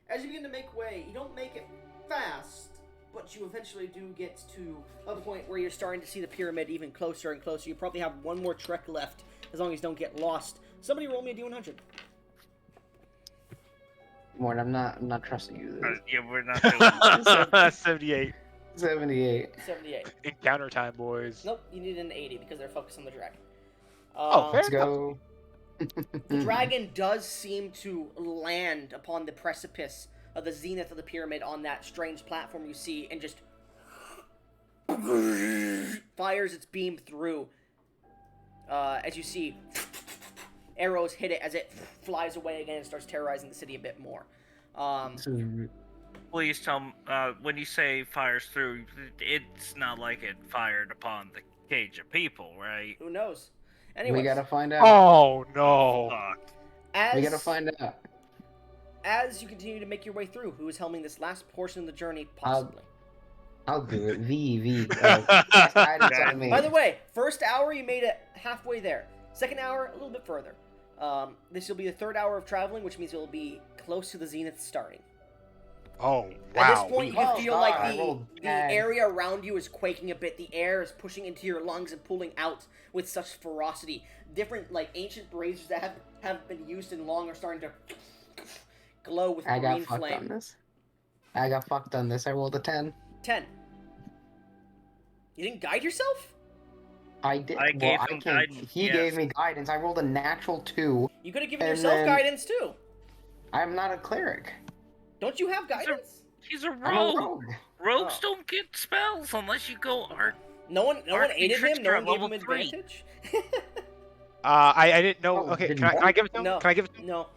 As you begin to make way, you don't make it fast, but you eventually do get to a point where you're starting to see the pyramid even closer and closer. You probably have one more trek left, as long as you don't get lost. Somebody roll me a d100. Morn, I'm not trusting you. Yeah, we're not doing 78. 78. 78. Encounter time, boys. Nope, you need an 80 because they're focused on the dragon. Oh, fair Let's enough. go. The dragon does seem to land upon the precipice of the zenith of the pyramid on that strange platform you see and just fires its beam through. As you see, arrows hit it as it flies away again and starts terrorizing the city a bit more. This is Please tell me, when you say fires through, it's not like it fired upon the cage of people, right? Who knows? Anyways, we gotta find out. Oh no. Fuck. We gotta find out. As you continue to make your way through, who is helming this last portion of the journey, possibly? I'll do it. Cast guidance on me. By the way, first hour you made it halfway there. Second hour, a little bit further. This will be the third hour of traveling, which means it will be close to the zenith starting. Oh wow. At this point, you can Oh, feel God, like I rolled the bad. area around you is quaking a bit. The air is pushing into your lungs and pulling out with such ferocity. Different, like, ancient braziers that have been used in long are starting to glow with I got green fucked flame. on this. I got fucked on this. I rolled a 10. 10. You didn't guide yourself? I did. I gave him can't. guidance, He yes. gave me guidance. I rolled a natural 2. You could have given And yourself then- guidance, too. I'm not a cleric. Don't you have guidance? He's a I'm a rogue. rogue. Rogues Oh. don't get spells unless you go art. No one Arcane aided him? No Trickster one gave level him 3. advantage? I didn't know. Oh, Okay, didn't can I give it to him? No. Can I give it to him? No.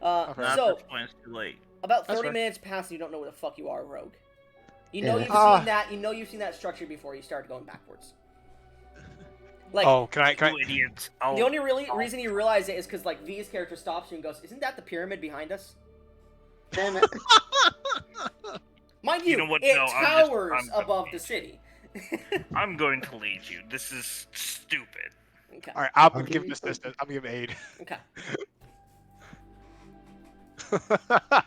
Okay. Not So, this point, it's too late. about That's 30 fair. minutes pass and you don't know where the fuck you are, rogue. You know Yeah. you've Ah. seen that. You know you've seen that structure before. You started going backwards. Like, Oh, can I? You idiots. I'll, the only reason you realize it is because, like, V's character stops you and goes, "Isn't that the pyramid behind us?" Damn it. Mind you, You know what? it No, towers I'm above the city. I'm going to lead you. This is stupid. Okay. All right, I'm I'll gonna give give you him assistance. I'm gonna give him aid. Okay.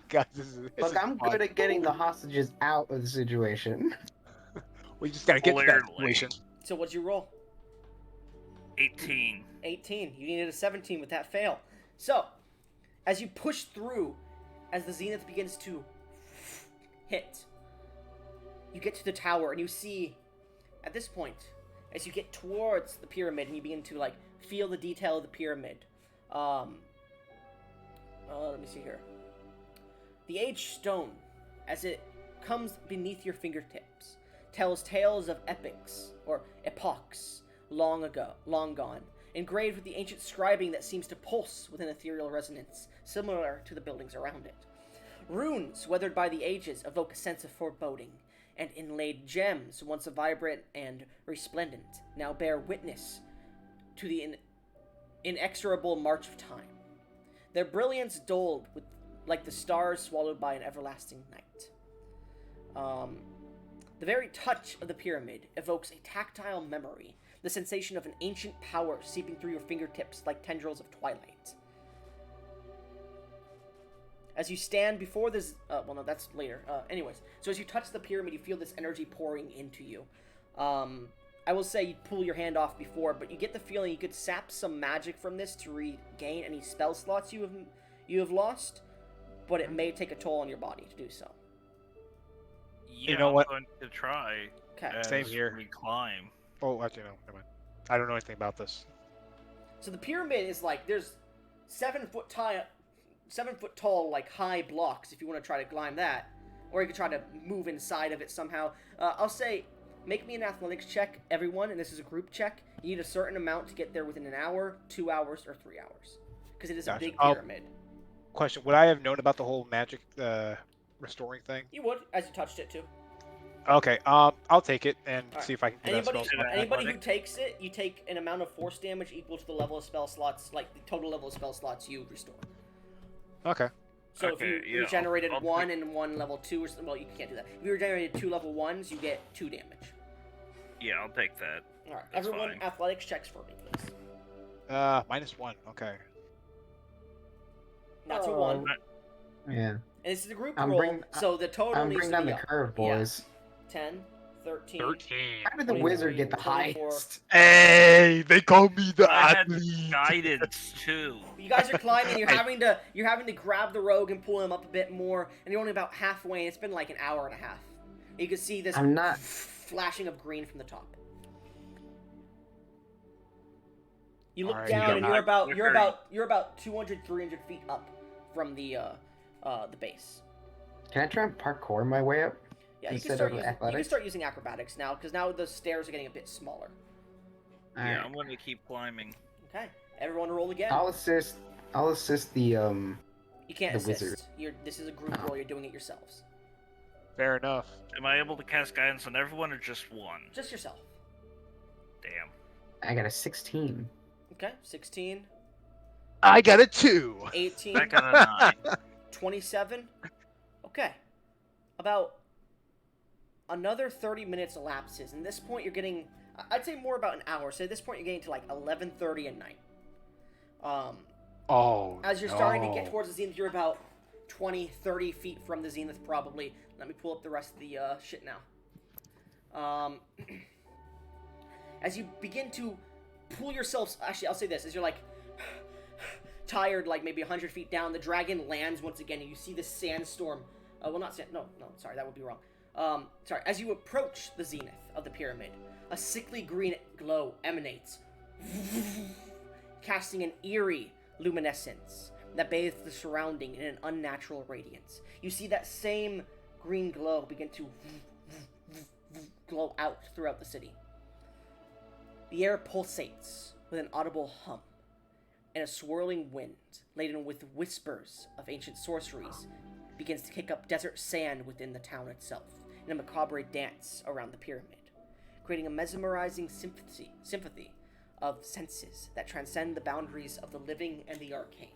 Guys, this is Look, I'm fun. good at getting the hostages out of the situation. We just gotta get to that Clearly. situation. So what'd you roll? 18. 18. You needed a 17 with that fail. So, as you push through, as the zenith begins to hit, you get to the tower and you see, at this point, as you get towards the pyramid and you begin to, like, feel the detail of the pyramid. Let me see here. The aged stone, as it comes beneath your fingertips, tells tales of epics, or epochs, long gone, engraved with the ancient scribing that seems to pulse with an ethereal resonance, similar to the buildings around it. Runes, weathered by the ages, evoke a sense of foreboding, and inlaid gems, once vibrant and resplendent, now bear witness to the inexorable march of time. Their brilliance dulled with, like the stars swallowed by an everlasting night. The very touch of the pyramid evokes a tactile memory, the sensation of an ancient power seeping through your fingertips like tendrils of twilight. As you stand before this, well, no, that's later. Anyways, so as you touch the pyramid, you feel this energy pouring into you. I will say you pull your hand off before, but you get the feeling you could sap some magic from this to regain any spell slots you have lost, but it may take a toll on your body to do so. Yeah, You know what? I'm going to try. Okay. Same as here. We climb. Oh, actually, no, never mind. I don't know anything about this. So the pyramid is like there's 7 foot tall, like high blocks. If you want to try to climb that, or you could try to move inside of it somehow. I'll say, make me an athletics check, everyone, and this is a group check. You need a certain amount to get there within an hour, 2 hours, or 3 hours, because it is Gotcha. a big pyramid. Question: would I have known about the whole magic restoring thing? You would, as you touched it too. Okay. I'll take it and Alright. see if I can get that spell slot. Anybody who takes it, you take an amount of force damage equal to the level of spell slots, like the total level of spell slots you restore. Okay. So Okay, if you yeah, regenerated I'll one and one level 2, or well, you can't do that. If you regenerated 2 level 1s, you get 2 damage. Yeah, I'll take that. All right, That's everyone, fine. athletics checks for me, please. -1. Okay. That's a 1. Yeah. And this is a group I'm roll, bringing- so the total I'm needs bringing to down be the up. curve, boys. 10, 13. 13. How did the 23, wizard get the 24. highest? Hey, they call me the I had athlete. guidance too. You guys are climbing. You're having to grab the rogue and pull him up a bit more, and you're only about halfway. And it's been like an hour and a half. You can see this I'm not- flashing of green from the top. You look Alright, down, you and got you're about 200, 300 feet up from the base. Can I try and parkour my way up? Yeah, you can Instead start of using athletics? acrobatics now, because now the stairs are getting a bit smaller. Yeah, Alright. I'm going to keep climbing. Okay, everyone roll again. I'll assist the You can't the assist. wizard. This is a group Oh. roll. You're doing it yourselves. Fair enough. Am I able to cast guidance on everyone or just one? Just yourself. Damn. I got a 16. Okay, 16, I got a 2. 18, I got a 9. 27. Okay. About another 30 minutes elapses, and at this point you're getting, I'd say more about an hour. So at this point you're getting to like 11:30 at night. Oh, As you're starting to get no. towards the zenith, you're about 20, 30 feet from the zenith probably. Let me pull up the rest of the shit now. As you begin to pull yourselves, actually I'll say this, as you're like tired, like maybe 100 feet down, the dragon lands once again, and you see this sandstorm. Well, not sand, no, sorry, that would be wrong. Sorry, as you approach the zenith of the pyramid, a sickly green glow emanates, casting an eerie luminescence that bathes the surrounding in an unnatural radiance. You see that same green glow begin to glow out throughout the city. The air pulsates with an audible hum, and a swirling wind, laden with whispers of ancient sorceries, begins to kick up desert sand within the town itself, in a macabre dance around the pyramid, creating a mesmerizing symphony of senses that transcend the boundaries of the living and the arcane.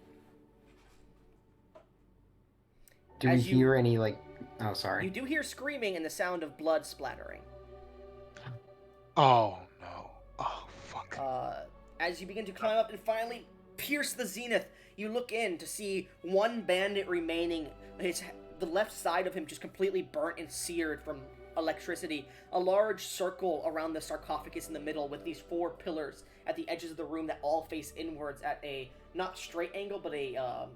Do we As you- hear any, like... Oh, sorry. You do hear screaming and the sound of blood splattering. Oh, no. Oh, fuck. As you begin to climb up and finally pierce the zenith, you look in to see one bandit remaining. The left side of him just completely burnt and seared from electricity. A large circle around the sarcophagus in the middle with these 4 pillars at the edges of the room that all face inwards at a not straight angle, but a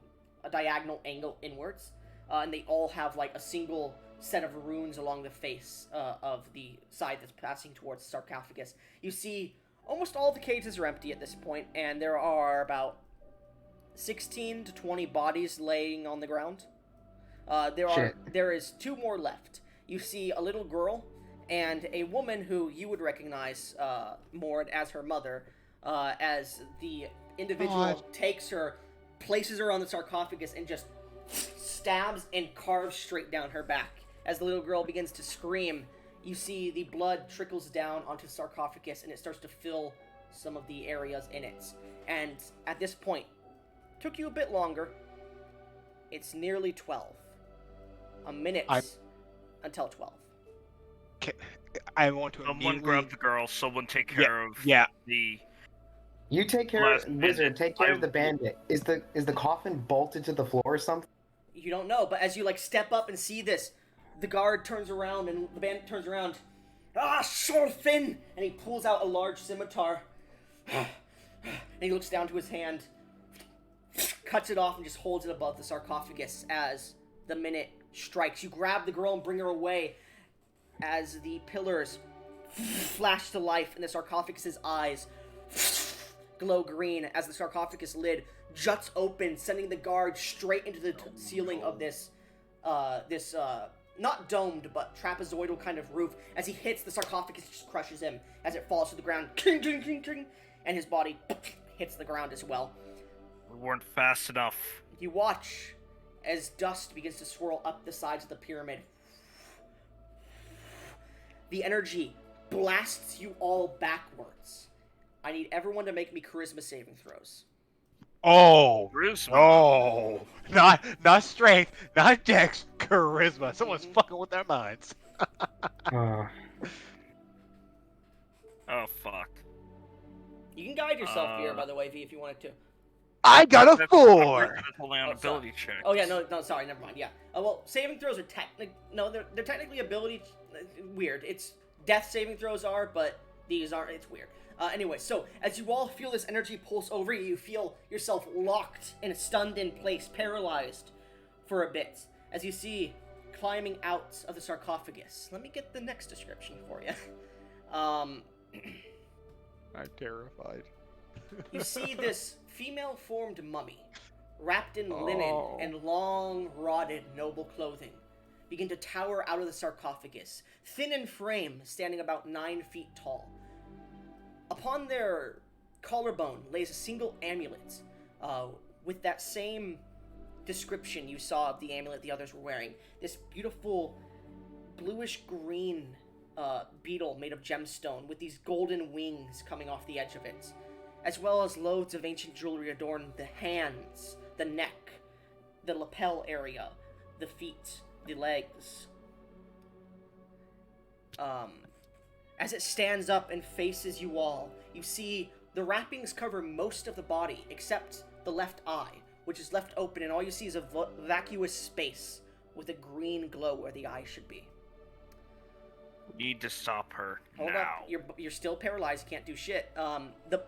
diagonal angle inwards. And they all have like a single set of runes along the face of the side that's passing towards the sarcophagus. You see almost all the cages are empty at this point, and there are about 16 to 20 bodies laying on the ground. There is 2 more left. You see a little girl and a woman who you would recognize, Mord, as her mother, as the individual takes her, places her on the sarcophagus, and just stabs and carves straight down her back. As the little girl begins to scream, you see the blood trickles down onto the sarcophagus, and it starts to fill some of the areas in it. And at this point, took you a bit longer. It's nearly 12. A minute until 12. I want to Someone immediately... grab the girl. Someone take care of Yeah. the. You take care Last of... Wizard, bandit. take care of the bandit. Is the coffin bolted to the floor or something? You don't know, but as you like step up and see this, the guard turns around and the bandit turns around. Ah, Shorfin! And he pulls out a large scimitar. And he looks down to his hand, cuts it off, and just holds it above the sarcophagus as the minute strikes. You grab the girl and bring her away as the pillars flash to life and the sarcophagus's eyes glow green as the sarcophagus lid juts open, sending the guard straight into the ceiling of this not domed but trapezoidal kind of roof. As he hits, the sarcophagus just crushes him as it falls to the ground, king, king, king, king, and his body hits the ground as well. We weren't fast enough. You watch as dust begins to swirl up the sides of the pyramid. The energy blasts you all backwards. I need everyone to make me charisma saving throws. Oh, Charisma. no, not strength, not dex, charisma. Someone's fucking with their minds. Uh, Oh, fuck. You can guide yourself here, by the way, V, if you wanted to. I got a That's 4. only on Oh, ability check. Oh yeah, no, sorry, never mind. Yeah. Well, saving throws are they're technically ability weird. It's death saving throws are, but these aren't. It's weird. Anyway, so as you all feel this energy pulse over you, you feel yourself locked and stunned in place, paralyzed for a bit, as you see climbing out of the sarcophagus. Let me get the next description for you. I'm terrified. You see this female-formed mummy, wrapped in linen and long, rotted, noble clothing, begin to tower out of the sarcophagus, thin in frame, standing about 9 feet tall. Upon their collarbone lays a single amulet, with that same description you saw of the amulet the others were wearing. This beautiful bluish-green beetle made of gemstone with these golden wings coming off the edge of it, as well as loads of ancient jewelry adorn the hands, the neck, the lapel area, the feet, the legs. As it stands up and faces you all, you see the wrappings cover most of the body except the left eye, which is left open, and all you see is a vacuous space with a green glow where the eye should be. Need to stop her Hold now. up, you're still paralyzed, you can't do shit.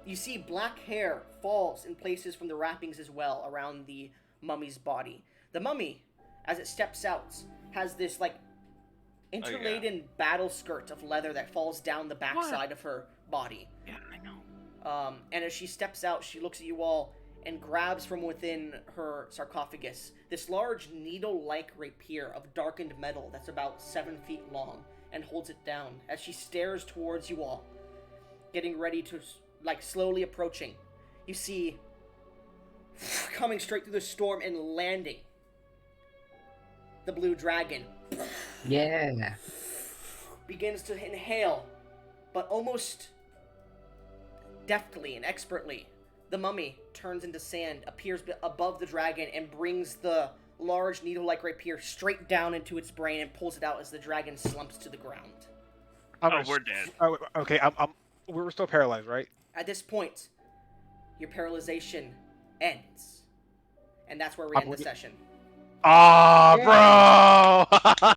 You see black hair falls in places from the wrappings as well around the mummy's body. The mummy, as it steps out, has this like interladen battle skirt of leather that falls down the backside of her body. Yeah, I know. And as she steps out, she looks at you all and grabs from within her sarcophagus this large needle-like rapier of darkened metal that's about 7 feet long, and holds it down as she stares towards you all, getting ready to, like, slowly approaching. You see, coming straight through the storm and landing, the blue dragon. yeah. Begins to inhale, but almost deftly and expertly, the mummy turns into sand, appears above the dragon, and brings the large needle-like rapier straight down into its brain and pulls it out as the dragon slumps to the ground. We're dead. Oh, okay, we're still paralyzed, right? At this point, your paralyzation ends, and that's where we end the session. Ah, bro!